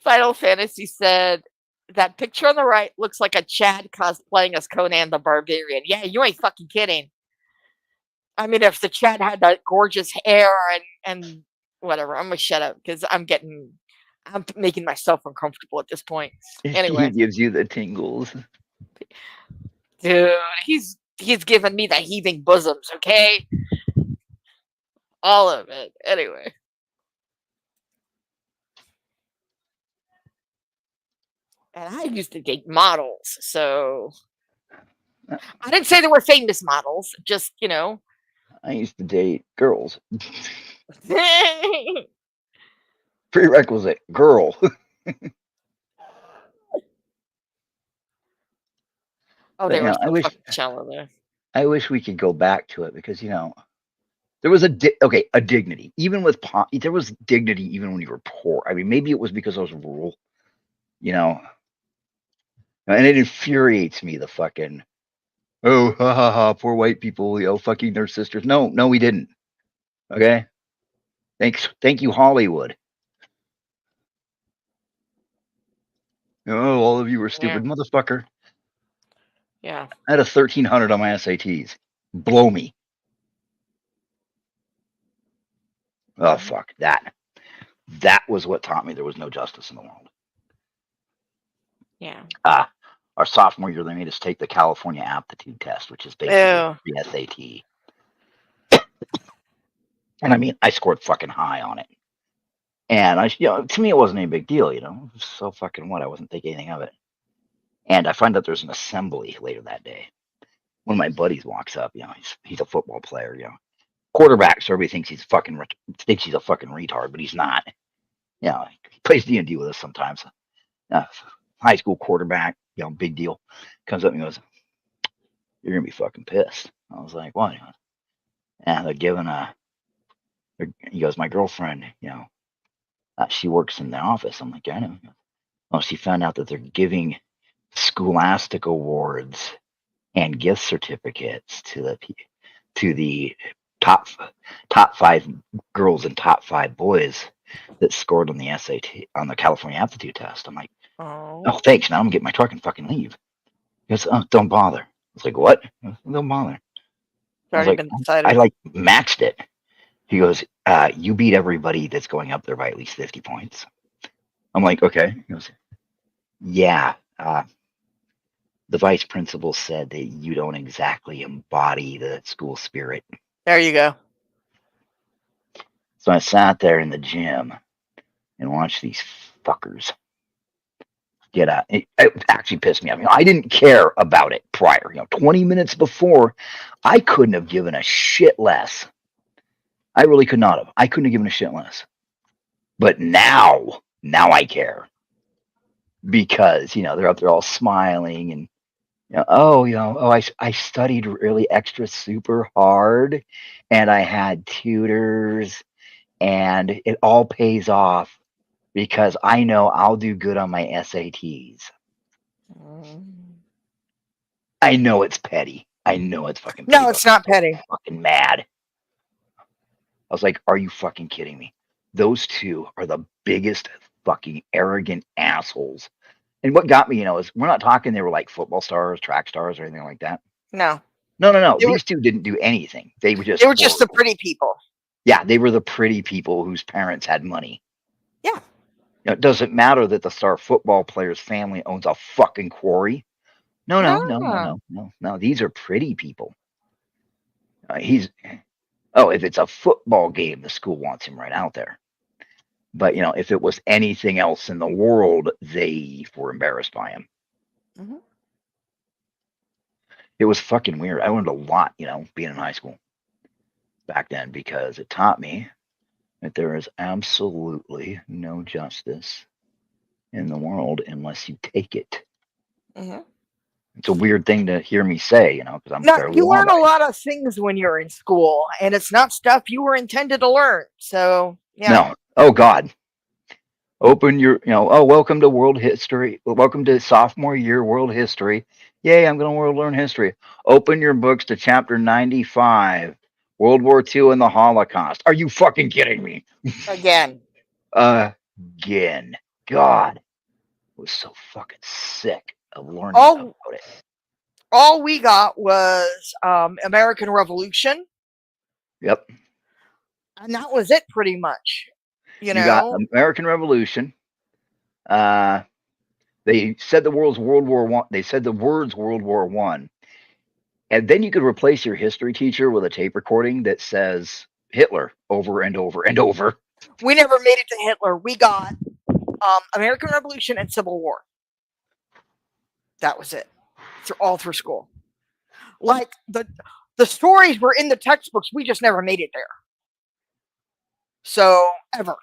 Final Fantasy said that picture on the right looks like a Chad cosplaying as Conan the Barbarian. Yeah, you ain't fucking kidding. I mean, if the Chad had that gorgeous hair and whatever, I'm gonna shut up because I'm getting I'm making myself uncomfortable at this point. He Anyway, gives you the tingles. dude, he's giving me the heaving bosoms, okay? All of it. Anyway. And I used to date models, so I didn't say they were famous models, just, I used to date girls. oh, Prerequisite girl. But they you were know, so fucking shallow there. I wish we could go back to it because there was a dignity even with there was dignity even when you were poor. I mean, maybe it was because I was rural, you know, and it infuriates me the fucking oh ha ha ha poor white people fucking their sisters. No, we didn't. Okay, thank you Hollywood. Oh, all of you were stupid, Yeah. motherfucker. Yeah. I had a 1300 on my SATs. Blow me. Oh fuck that. That was what taught me there was no justice in the world. Yeah. Our sophomore year, they made us take the California aptitude test, which is basically Ew. the SAT. And I mean, I scored fucking high on it. And to me, it wasn't any big deal, So fucking what? I wasn't thinking anything of it. And I find out there's an assembly later that day. One of my buddies walks up, he's a football player, quarterback. So everybody thinks he's a fucking retard, but he's not. He plays D&D with us sometimes. High school quarterback, big deal. Comes up and goes, "You're gonna be fucking pissed." I was like, "What?" And they're giving he goes, "My girlfriend, she works in the office." I'm like, "Yeah, I know." Well, she found out that they're giving scholastic awards and gift certificates to the top 5 girls and top 5 boys that scored on the SAT on the California aptitude test. I'm like, "Oh, thanks. Now I'm gonna get my truck and fucking leave." He goes, "Oh, don't bother." I was like, "What?" "Don't bother." It's I was already like, been I decided. like maxed it. He goes, "You beat everybody that's going up there by at least 50 points." I'm like, "Okay." He goes, "Yeah, the vice principal said that you don't exactly embody the school spirit." There you go. So I sat there in the gym and watched these fuckers get out. It actually pissed me off. I didn't care about it prior. 20 minutes before, I couldn't have given a shit less. I really could not have. I couldn't have given a shit less. But now I care because they're up there all smiling and I studied really extra super hard and I had tutors and it all pays off because I know I'll do good on my SATs. I know it's petty. I know it's fucking petty, No, but it's not I'm so petty. fucking mad. I was like, "Are you fucking kidding me?" Those two are the biggest fucking arrogant assholes. And what got me, is we're not talking they were like football stars, track stars, or anything like that. No. No. They were, These two didn't do anything. They were they just were just the horrible. pretty people. Yeah, they were the pretty people whose parents had money. Yeah. It doesn't matter that the star football player's family owns a fucking quarry. No. No. These are pretty people. If it's a football game, the school wants him right out there. But if it was anything else in the world, they were embarrassed by him. Mm-hmm. It was fucking weird. I learned a lot, being in high school back then because it taught me that there is absolutely no justice in the world unless you take it. Mm-hmm. It's a weird thing to hear me say, because I'm No, fairly you learn a law-abiding. lot of things when you're in school, and it's not stuff you were intended to learn. So, yeah. No. Oh, God. Open your, welcome to world history. Welcome to sophomore year world history. Yay, I'm going to learn history. Open your books to chapter 95, World War II and the Holocaust. Are you fucking kidding me? Again. Again. God. I was so fucking sick of learning All, about it. all we got was American Revolution, Yep. and that was it pretty much. You got American Revolution. Uh, they said the world's World War One. They said the words World War One, and then you could replace your history teacher with a tape recording that says Hitler over and over and over. We never made it to Hitler. We got American Revolution and Civil War. That was it. All through school. Like the stories were in the textbooks. We just never made it there. So ever.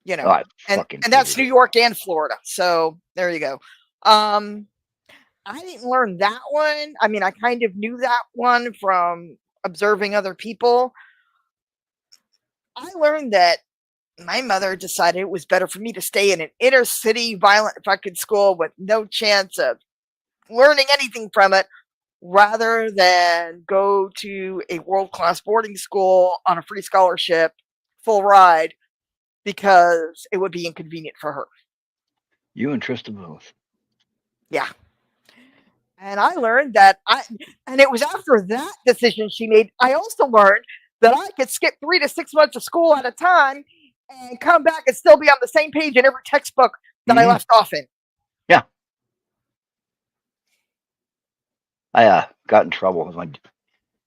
You know. Oh, I and fucking that's hated New it. York and Florida. So there you go. I didn't learn that one. I mean, I kind of knew that one from observing other people. I learned that my mother decided it was better for me to stay in an inner city violent fucking school with no chance of learning anything from it rather than go to a world-class boarding school on a free scholarship, full ride, because it would be inconvenient for her. You and Trista both. Yeah. And I learned that and it was after that decision she made, I also learned that I could skip 3 to 6 months of school at a time and come back and still be on the same page in every textbook that I left off in. Yeah. I got in trouble.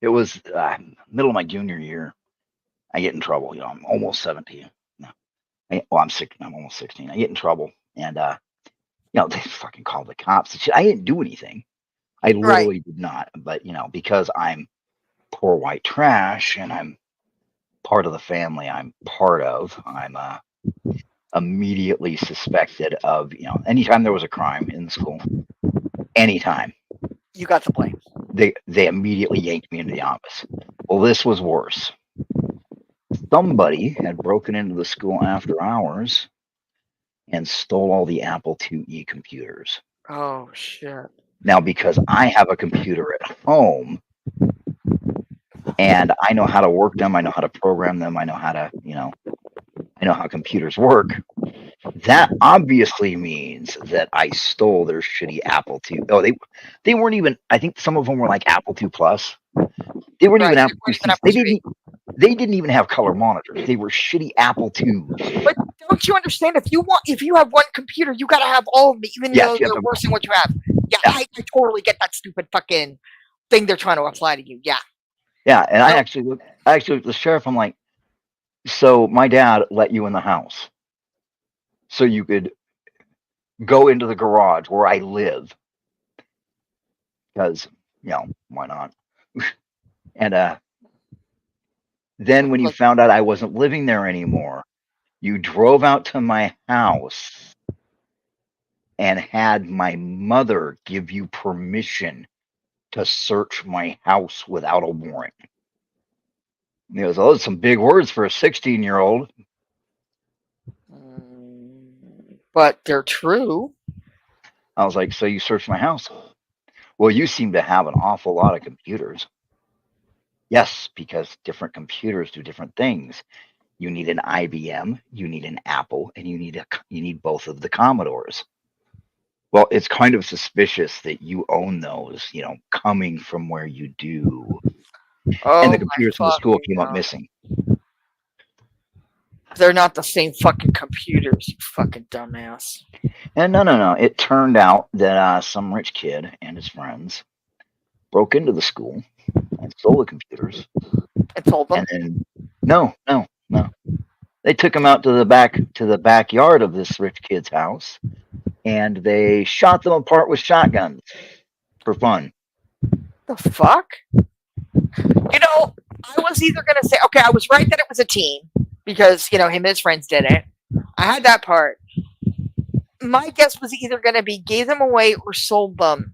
It was middle of my junior year. I get in trouble. I'm almost 17. No, I'm 16. I'm almost 16. I get in trouble, and they fucking called the cops. I didn't do anything. I literally did not. But because I'm poor white trash and I'm part of the family I'm part of, I'm immediately suspected of anytime there was a crime in the school, anytime You got the blame. they immediately yanked me into the office. Well, this was worse. Somebody had broken into the school after hours and stole all the Apple IIe computers. Oh shit. Now, because I have a computer at home and I know how to work them, I know how to program them, I know how to, I know how computers work. That obviously means that I stole their shitty Apple II. Oh, they weren't even. I think some of them were like Apple II Plus. They weren't even Apple IIs. They didn't even have color monitors. They were shitty Apple IIs. But don't you understand? If you have one computer, you gotta have all of them, even though they're worse than what you have. Yeah, I totally get that stupid fucking thing they're trying to apply to you. Yeah. Yeah, and I actually looked at the sheriff. I'm like, so my dad let you in the house so you could go into the garage where I live because why not? And then when you found out I wasn't living there anymore, you drove out to my house and had my mother give you permission to search my house without a warrant. Those are some big words for a 16-year-old. But they're true. I was like, so you searched my house? Well, you seem to have an awful lot of computers. Yes, because different computers do different things. You need an IBM, you need an Apple, and you need both of the Commodores. Well, it's kind of suspicious that you own those, coming from where you do. And the computers in the school came up missing. They're not the same fucking computers, you fucking dumbass. And no. It turned out that some rich kid and his friends broke into the school and stole the computers. And told them? And then, no. They took them out to the backyard of this rich kid's house, and they shot them apart with shotguns for fun. The fuck? I was either going to say, okay, I was right that it was a teen because, him and his friends did it. I had that part. My guess was either going to be gave them away or sold them.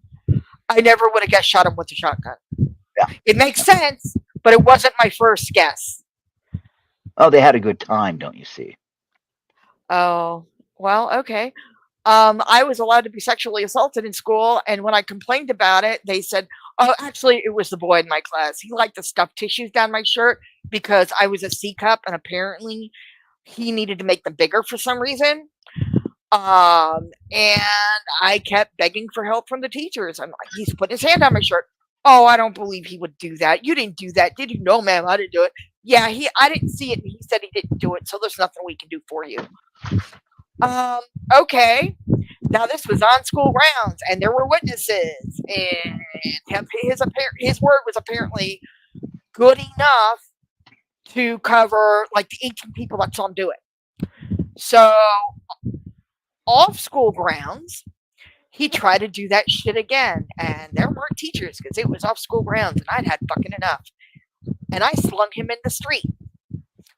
I never would have guessed shot him with a shotgun. Yeah. It makes sense, but it wasn't my first guess. Oh, they had a good time, don't you see? Oh, well, okay. I was allowed to be sexually assaulted in school, and when I complained about it, they said, oh, actually, it was the boy in my class. He liked to stuff tissues down my shirt because I was a C cup, and apparently he needed to make them bigger for some reason. And I kept begging for help from the teachers. I'm like, he's putting his hand on my shirt. Oh, I don't believe he would do that. You didn't do that, did you? No, ma'am, I didn't do it. Yeah, I didn't see it, and he said he didn't do it, so there's nothing we can do for you. Okay. Now this was on school grounds, and there were witnesses, and his word was apparently good enough to cover like the 18 people that saw him do it. So off school grounds, he tried to do that shit again, and there weren't teachers because it was off school grounds, and I'd had fucking enough. And I slung him in the street.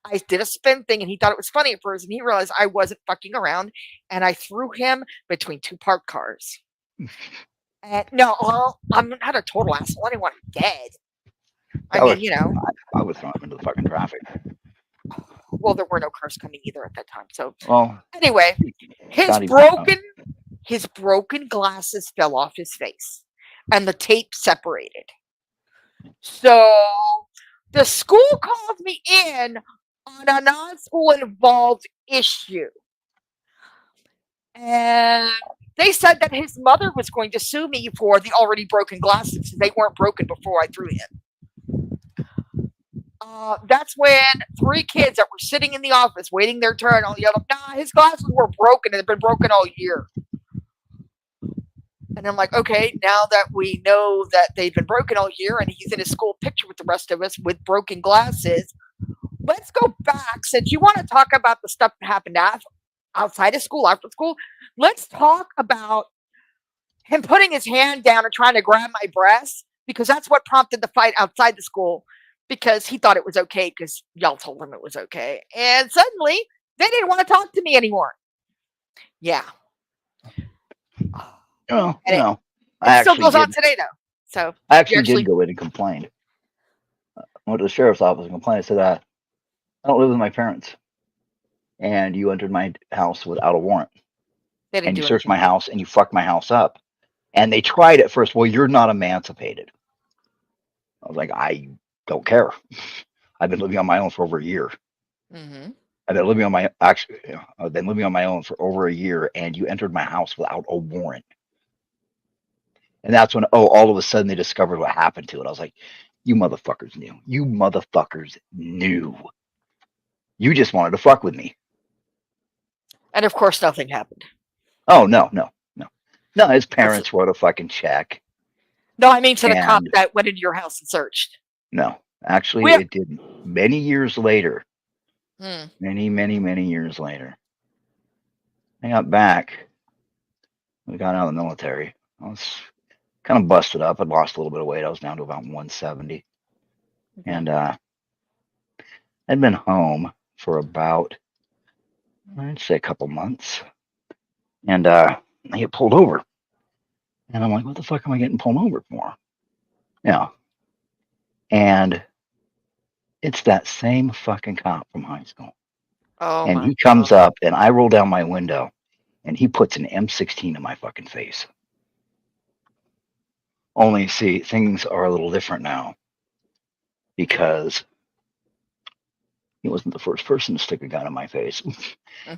I did a spin thing, and he thought it was funny at first, and he realized I wasn't fucking around, and I threw him between two parked cars. And no, well, I'm not a total asshole. I didn't want him dead. I mean, I would throw him into the fucking traffic. well, there were no cars coming either at that time. So Well, anyway, his God, his broken glasses fell off his face, and the tape separated. So the school called me in on a non-school involved issue. And they said that his mother was going to sue me for the already broken glasses. They weren't broken before I threw him. That's when three kids that were sitting in the office waiting their turn all yelled, "Nah, his glasses were broken and they've been broken all year." And I'm like, okay, now that we know that they've been broken all year and he's in his school picture with the rest of us with broken glasses, let's go back. Since you want to talk about the stuff that happened outside of school, after school, let's talk about him putting his hand down and trying to grab my breast, because that's what prompted the fight outside the school, because he thought it was okay because y'all told him it was okay. And suddenly they didn't want to talk to me anymore. Yeah. Well, and it still goes on today, though. So I actually did go in and complain. I went to the sheriff's office and complained. I said, I don't live with my parents, and you entered my house without a warrant, and you searched my house, and you fucked my house up. And they tried at first, well, you're not emancipated. I was like, I don't care. I've been living on my own for over a year. Mm-hmm. I've been living on my I've been living on my own for over a year, and you entered my house without a warrant. And that's when, all of a sudden they discovered what happened to it. I was like, you motherfuckers knew. You motherfuckers knew. You just wanted to fuck with me. And of course, nothing happened. Oh, no. His parents wrote a fucking check. No, I mean to the cop that went into your house and searched. No, actually, it didn't. Many years later, many years later, I got back. We got out of the military. I was kind of busted up. I'd lost a little bit of weight. I was down to about 170. Mm-hmm. And I'd been home for about, I'd say, a couple months. And I get pulled over. And I'm like, what the fuck am I getting pulled over for? Yeah. And it's that same fucking cop from high school. Oh, and he comes up, and I roll down my window, and he puts an M16 in my fucking face. Only, see, things are a little different now, because he wasn't the first person to stick a gun in my face.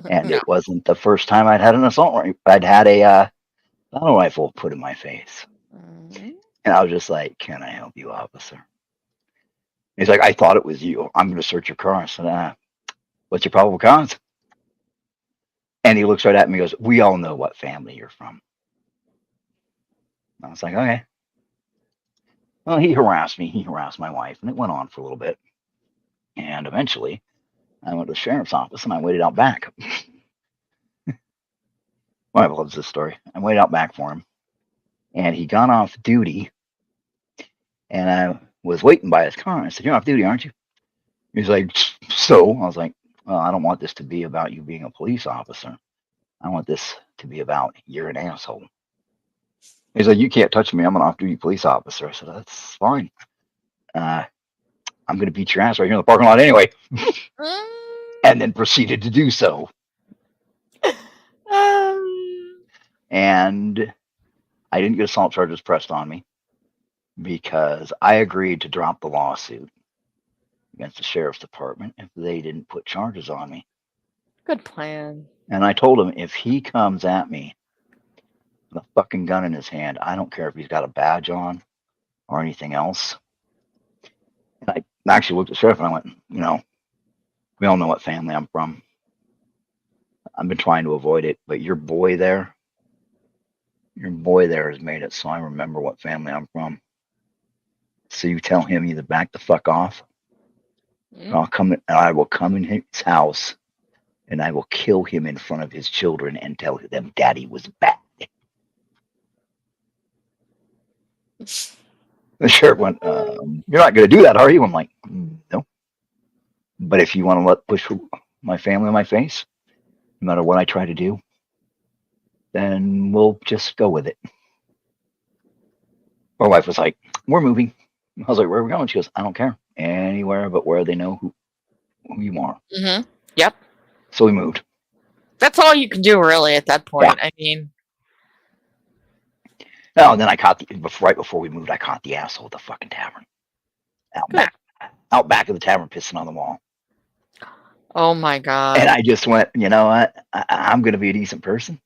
And it wasn't the first time I'd had an assault rifle. I'd had a auto rifle put in my face. Mm-hmm. And I was just like, can I help you, officer? He's like, I thought it was you. I'm going to search your car. I said, what's your probable cause? And he looks right at me and goes, we all know what family you're from. I was like, okay. Well, he harassed me. He harassed my wife. And it went on for a little bit. And eventually, I went to the sheriff's office and I waited out back. My wife loves this story. I waited out back for him. And he got off duty. And I was waiting by his car. I said, you're off duty, aren't you? He's like, so? I was like, well, I don't want this to be about you being a police officer. I want this to be about you're an asshole. He's like, you can't touch me. I'm an off-duty police officer. I said, that's fine. I'm going to beat your ass right here in the parking lot anyway. And then proceeded to do so. And I didn't get assault charges pressed on me because I agreed to drop the lawsuit against the sheriff's department if they didn't put charges on me. Good plan. And I told him, if he comes at me with a fucking gun in his hand, I don't care if he's got a badge on or anything else. And I actually looked at the sheriff and I went, we all know what family I'm from. I've been trying to avoid it, but your boy there has made it so I remember what family I'm from. So you tell him either back the fuck off, Mm. or I will come in his house and I will kill him in front of his children and tell them daddy was bad. The sheriff went, "You're not going to do that, are you?" I'm like, "No. But if you want to push my family in my face, no matter what I try to do, then we'll just go with it." My wife was like, "We're moving." I was like, "Where are we going?" She goes, "I don't care. Anywhere but where they know who you are." Mm-hmm. Yep. So we moved. That's all you can do, really, at that Yeah. point. I mean, No, and then I caught right before we moved, I caught the asshole at the fucking tavern. Out good. out back of the tavern pissing on the wall. Oh my And god. I just went, you know what? I'm going to be a decent person.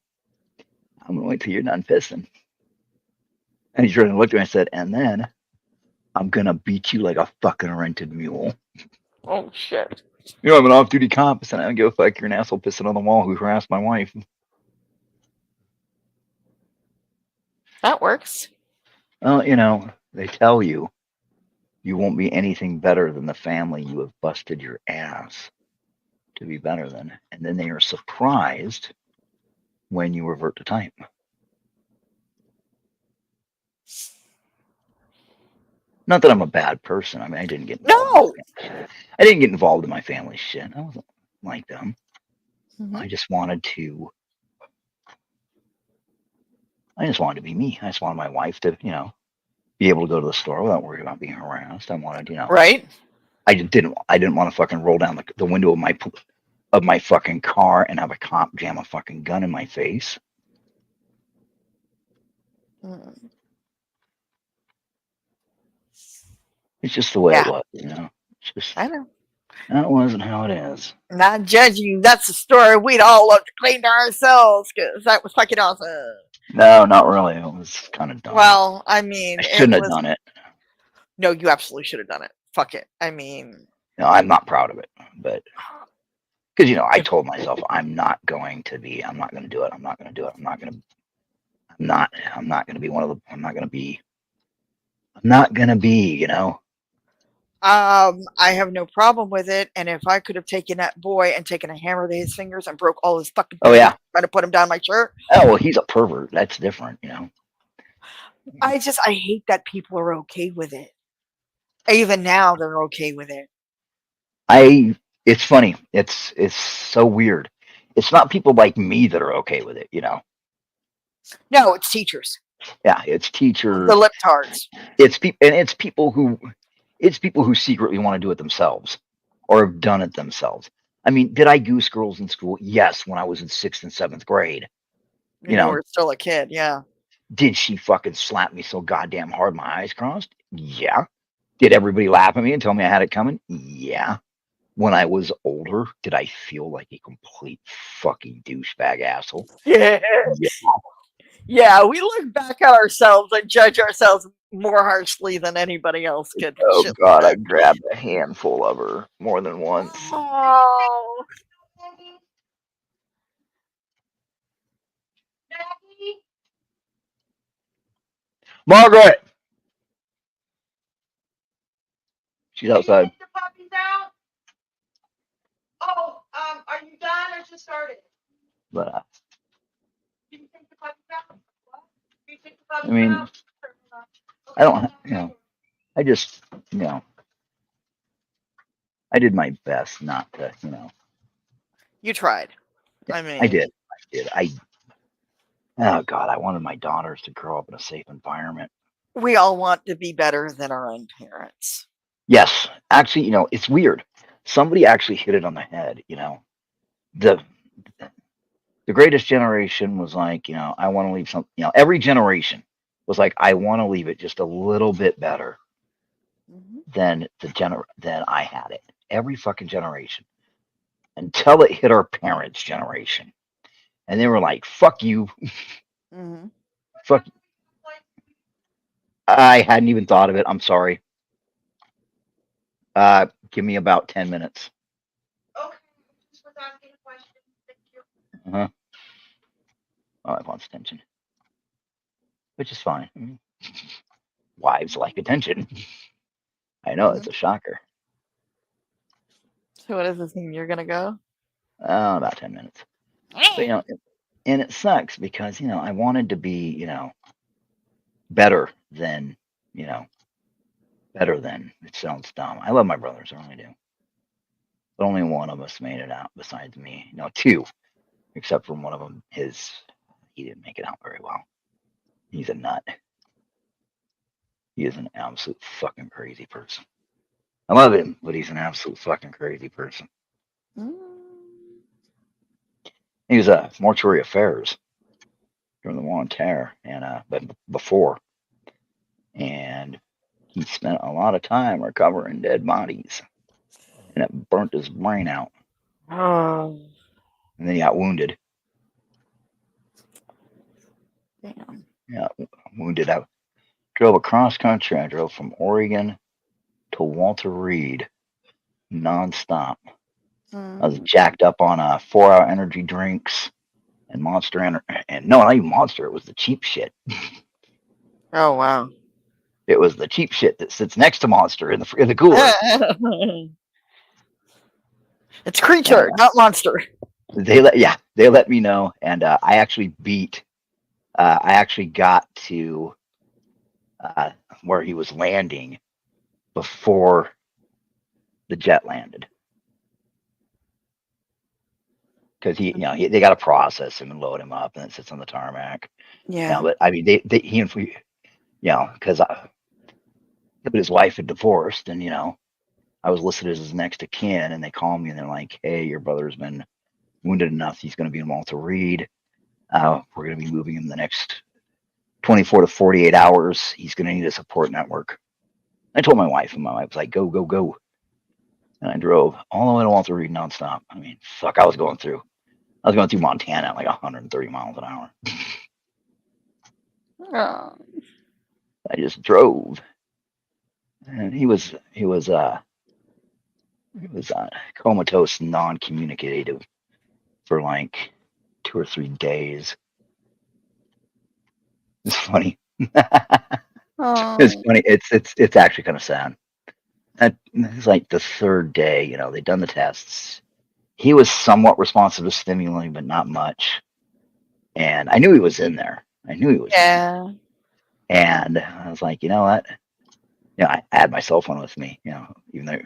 I'm going to wait till you're done pissing. And he turned and looked at me and said, and then I'm going to beat you like a fucking rented mule. Oh shit. You know, I'm an off duty cop. And I don't give a fuck. You're an asshole pissing on the wall who harassed my wife. That works. Well, you know, they tell you you won't be anything better than the family you have busted your ass to be better than. And then they are surprised when you revert to type. Not that I'm a bad person. I mean, I didn't get involved. No. I didn't get involved in my family's shit. I wasn't like them. Mm-hmm. I just wanted to. I just wanted to be me. I just wanted my wife to, you know, be able to go to the store without worrying about being harassed. I wanted, you know, Right. I didn't want to fucking roll down the window of my fucking car and have a cop jam a fucking gun in my face. Mm. It's just the way Yeah. it was, you know. It's just I know. that wasn't how it is. Not judging you. That's a story we'd all love to clean to ourselves because that was fucking awesome. No, not really. It was kind of dumb. Well, I mean, I it shouldn't have was. done it. No, you absolutely should have done it. Fuck it. I mean, No, I'm not proud of it, but because you know, I told myself I'm not going to do it. I'm not going to do it. I'm not going to. I'm not going to be one of the. I'm not going to be. I'm not going to be. You know. I have no problem with it. And if I could have taken that boy and taken a hammer to his fingers and broke all his fucking Oh fingers, yeah. trying to put him down my shirt, Oh well, he's a pervert. That's different. You know. I hate that people are okay with it. Even now, they're okay with it. It's funny. It's so weird. It's not people like me that are okay with it. You know. No, it's teachers, Yeah, it's the teachers. liptards. It's people, and it's people who secretly want to do it themselves or have done it themselves. I mean, did I goose girls in school? Yes, when I was in 6th and 7th grade. You And you know, were still a kid, yeah. did she fucking slap me so goddamn hard my eyes crossed? Yeah. Did everybody laugh at me and tell me I had it coming? Yeah. When I was older, did I feel like a complete fucking douchebag asshole? Yeah. Yeah. Yeah, we look back at ourselves and judge ourselves more harshly than anybody else could. Oh Shit like God, I that. grabbed a handful of her more than once. Oh, Margaret, she's outside. are you done or just started? But Did you take the puppies out? What? Did you take the I mean, I don't, you know, I just, you know, I did my best not to, you know. You tried. Yeah, I mean, I did. Oh God, I wanted my daughters to grow up in a safe environment. we all want to be better than our own parents. Yes, actually, you know, it's weird. Somebody actually hit it on the head. You know, the the greatest generation was like, you know, I want to leave some. You know, every generation was like, I want to leave it just a little bit better Mm-hmm. than I had it. Every fucking generation until it hit our parents' generation, and they were like, "Fuck you, Mm-hmm. fuck." I hadn't even thought of it. I'm sorry. Give me about 10 minutes. Okay, just was asking a question. Thank you. Uh-huh. My wife wants attention, which is fine. I mean, wives like attention. I know it's a shocker. So what does this mean? You're gonna go? About 10 minutes. But and it sucks because I wanted to be better than better than. It sounds dumb. I love my brothers, I really do. But only one of us made it out besides me. Two, except for one of them. He didn't make it out very well. He's a nut. He is an absolute fucking crazy person. I love him, but he's an absolute fucking crazy person. He was mortuary affairs during the War on Terror, but before, and he spent a lot of time recovering dead bodies, and it burnt his brain out. Oh, And then he got wounded. damn. Yeah, wounded. I drove across country. I drove from Oregon to Walter Reed nonstop. I was jacked up on 4-hour energy drinks and Monster and no, not even Monster. It was the cheap shit. Oh wow. It was the cheap shit that sits next to Monster in the cooler. It's Creature, not Monster. They let me know, and I actually beat. I actually got to where he was landing before the jet landed, because they got to process him and load him up, and it sits on the tarmac. Yeah. But I mean, he and we, because his wife had divorced, and I was listed as his next of kin, and they call me and they're like, "Hey, your brother's been wounded enough. He's going to be in Walter Reed. We're going to be moving him the next 24 to 48 hours. He's going to need a support network." I told my wife, and my wife was like, "Go, go, go." And I drove all the way to Walter Reed nonstop. I mean, fuck, I was going through Montana at like 130 miles an hour. Oh. I just drove, and he was comatose, non-communicative for like 2 or 3 days. It's funny. It's funny. It's actually kind of sad. It's like the third day. They'd done the tests. He was somewhat responsive to stimuli, but not much. And I knew he was in there. Yeah. And I was like, you know what? I had my cell phone with me. Even though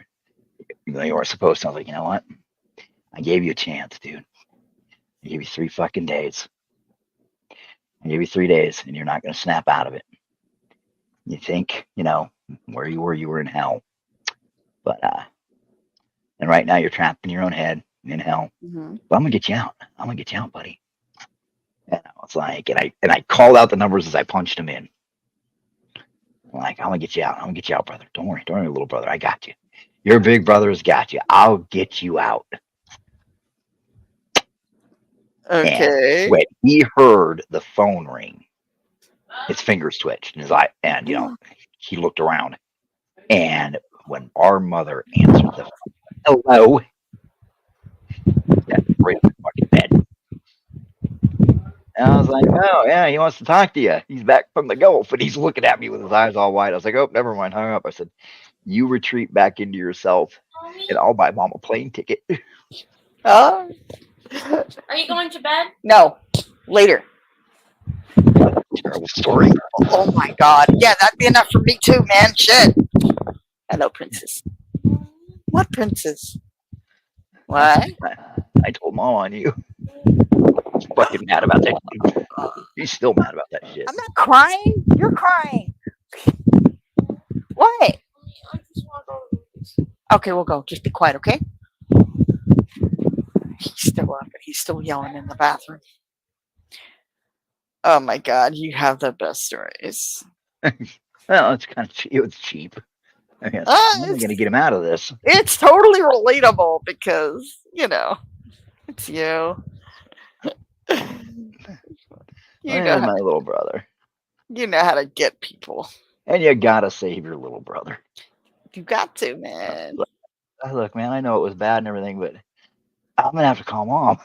you weren't supposed to. I was like, you know what? I gave you a chance, dude. I gave you 3 fucking days. I gave you 3 days, and you're not going to snap out of it. You think, where you were in hell. But and right now you're trapped in your own head in hell. But I'm gonna get you out. I'm gonna get you out, buddy. And I was like, and I called out the numbers as I punched them in. I'm like, I'm gonna get you out. I'm gonna get you out, brother. Don't worry, little brother. I got you. Your big brother has got you. I'll get you out. Okay. And when he heard the phone ring, his fingers twitched, and his eye, and he looked around. And when our mother answered the phone, hello, yeah, right in the fucking bed. And I was like, oh, yeah, he wants to talk to you. He's back from the Gulf, and he's looking at me with his eyes all wide. I was like, oh, never mind, hung up. I said, you retreat back into yourself, and I'll buy Mom a plane ticket. Are you going to bed? No, later. Terrible story. Oh my god. Yeah, that'd be enough for me too, man. Shit. Hello, princess. What princess? What? I told Mom on you. She's fucking mad about that shit. She's still mad about that shit. I'm not crying. You're crying. What? Okay, we'll go. Just be quiet, okay? He's still up. He's still yelling in the bathroom. Oh my god, you have the best stories. Well, it's kind of cheap. It was cheap. I mean, I'm going to get him out of this. It's totally relatable because, it's you. You know, my little brother. You know how to get people. And you got to save your little brother. You got to, man. Look, man, I know it was bad and everything, but I'm going to have to call Mom.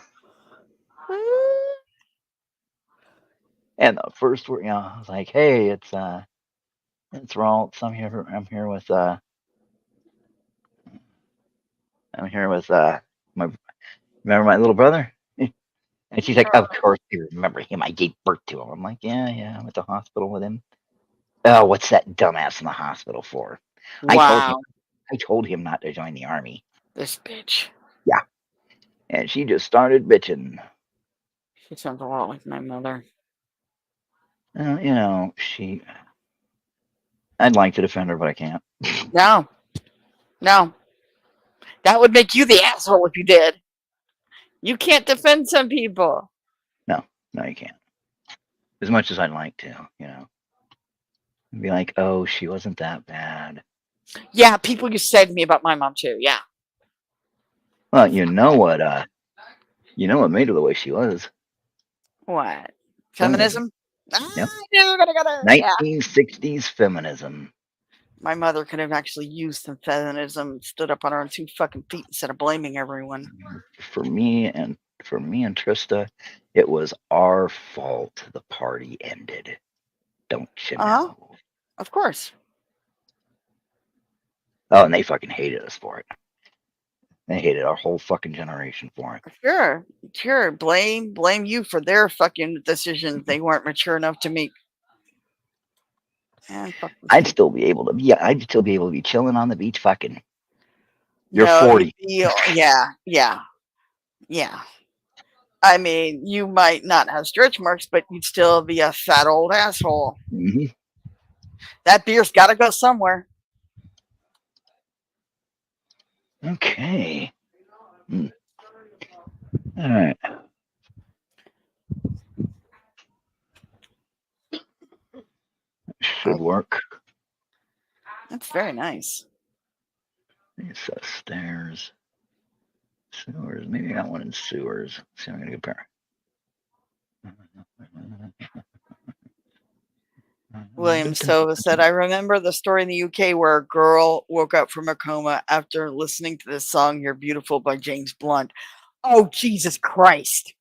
And the first word, I was like, "Hey, it's Raltz. I'm here with my remember my little brother." And she's like, "Of course you remember him. I gave birth to him." I'm like, "Yeah, I'm at the hospital with him." Oh, what's that dumbass in the hospital for? I Wow. told him not to join the army. This bitch. Yeah. And she just started bitching. She sounds a lot like my mother. I'd like to defend her, but I can't. No. No. That would make you the asshole if you did. You can't defend some people. No, you can't. As much as I'd like to, be like, "Oh, she wasn't that bad." Yeah, people used to say to me about my mom too. Yeah. Well, you know what made her the way she was? What? Feminism. Feminism? Yep. Yeah. 1960s feminism. My mother could have actually used some feminism, stood up on her own 2 fucking feet instead of blaming everyone. For me and Trista, it was our fault the party ended. Don't you know? Of course. Oh, and they fucking hated us for it. They hated our whole fucking generation for it. Sure. Blame you for their fucking decisions they weren't mature enough to make. I'd still be able to be chilling on the beach fucking. You're No, 40. Yeah. I mean, you might not have stretch marks, but you'd still be a fat old asshole. Mm-hmm. That beer's got to go somewhere. Okay. All right. Should work. That's very nice. It's stairs. Sewers. Maybe I got one in sewers. Let's see, I'm going to compare. William Sova said, I remember the story in the UK where a girl woke up from a coma after listening to the song You're Beautiful by James Blunt. Oh, Jesus Christ.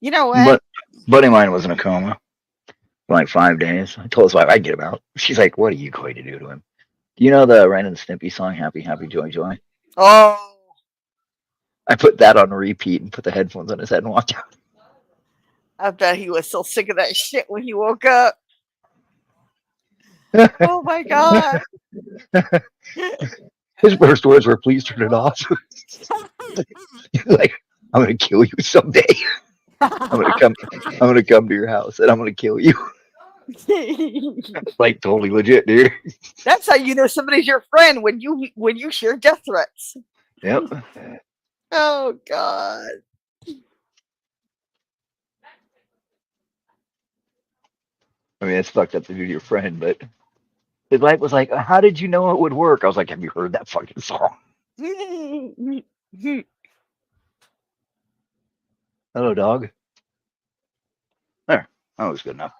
You know what? But buddy of mine was in a coma for like 5 days. I told his wife I'd get him out. She's like, "What are you going to do to him?" Do you know the Ren and Stimpy song, Happy, Happy, Joy, Joy? Oh. I put that on repeat and put the headphones on his head and walked out. I bet he was so sick of that shit when he woke up. Oh my God. His first words were, "Please turn it off." Like, "I'm going to kill you someday. I'm going to come to your house and I'm going to kill you." Like, totally legit, dude. That's how you know somebody's your friend, when you share death threats. Yep. Oh God. I mean, it's fucked up to do to your friend, but his wife was like, "How did you know it would work?" I was like, "Have you heard that fucking song?" Hello, dog. There. That was good enough.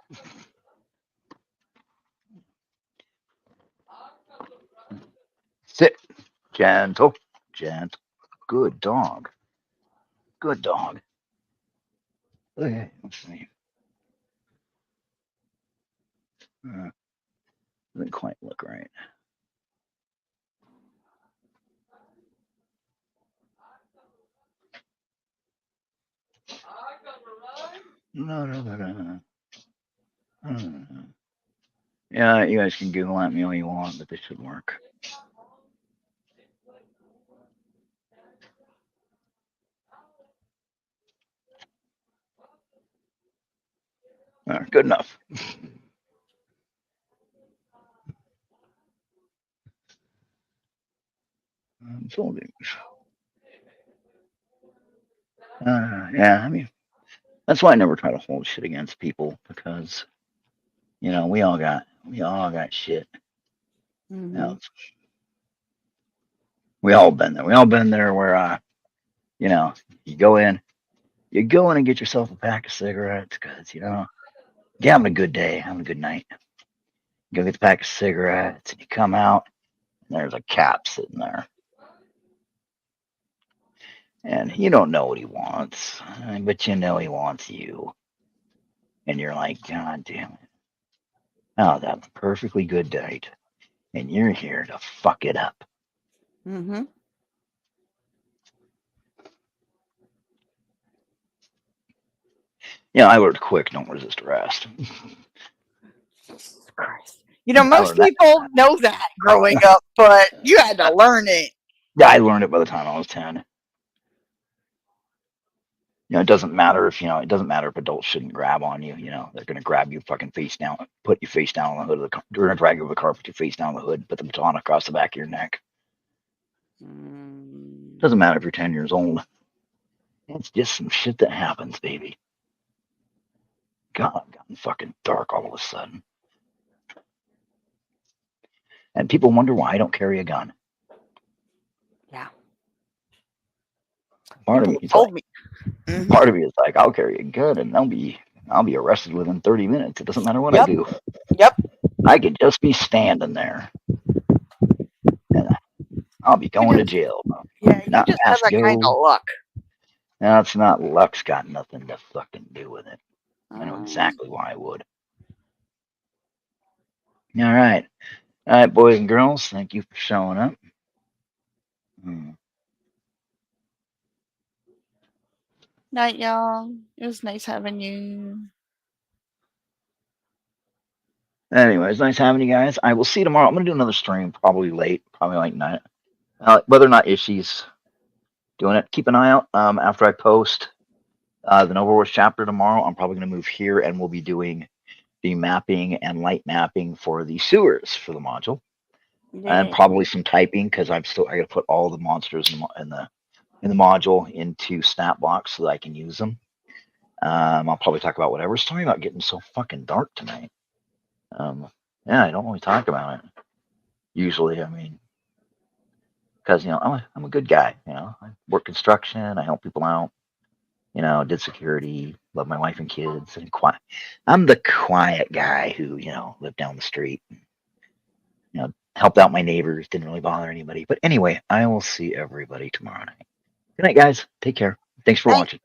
Sit. Gentle. Good dog. Good dog. Okay, let's see. Doesn't quite look right. No. Yeah, you guys can Google at me all you want, but this should work. Good enough. Yeah, I mean, that's why I never try to hold shit against people, because we all got shit. Mm-hmm. We all been there. We all been there where you go in and get yourself a pack of cigarettes because you're having a good day, having a good night. You go get the pack of cigarettes and you come out and there's a cap sitting there. And you don't know what he wants, but you know he wants you. And you're like, God damn it. Oh, that's a perfectly good date. And you're here to fuck it up. Mm-hmm. Yeah, I learned quick, don't resist arrest. Christ. You know, I most learned that. people know that growing up, but you had to learn it. Yeah, I learned it by the time I was 10. It doesn't matter if, it doesn't matter if adults shouldn't grab on you. They're going to grab you fucking face down, put you face down on the hood of the car. They're going to drag you over the car, put your face down on the hood, put the baton across the back of your neck. Doesn't matter if you're 10 years old. It's just some shit that happens, baby. God, I've gotten fucking dark all of a sudden. And people wonder why I don't carry a gun. Yeah. Part of People me is told like, me. part of me is like, I'll carry a gun and I'll be arrested within 30 minutes. It doesn't matter what I Yep. do. Yep. I could just be standing there, and I'll be going to jail. Yeah, you Not just have past that kind go. of luck. That's not luck's got nothing to fucking do with it. I know Um, exactly why I would. All right. All right, boys and girls, thank you for showing up. Night, y'all. It was nice having you. Anyways, nice having you guys. I will see you tomorrow. I'm going to do another stream, probably late, probably like 9. Whether or not Ishi's doing it, keep an eye out. After I post the Nova Wars chapter tomorrow, I'm probably going to move here and we'll be doing the mapping and light mapping for the sewers for the module. And probably some typing because I got to put all the monsters in the module into stat blocks so that I can use them. I'll probably talk about whatever. Sorry about getting so fucking dark tonight. Yeah, I don't really talk about it usually. I mean, because I'm a good guy. I work construction. I help people out. Did security. Love my wife and kids. And quiet. I'm the quiet guy who lived down the street. Helped out my neighbors. Didn't really bother anybody. But anyway, I will see everybody tomorrow night. Good night, guys. Take care. Thanks for Night. watching.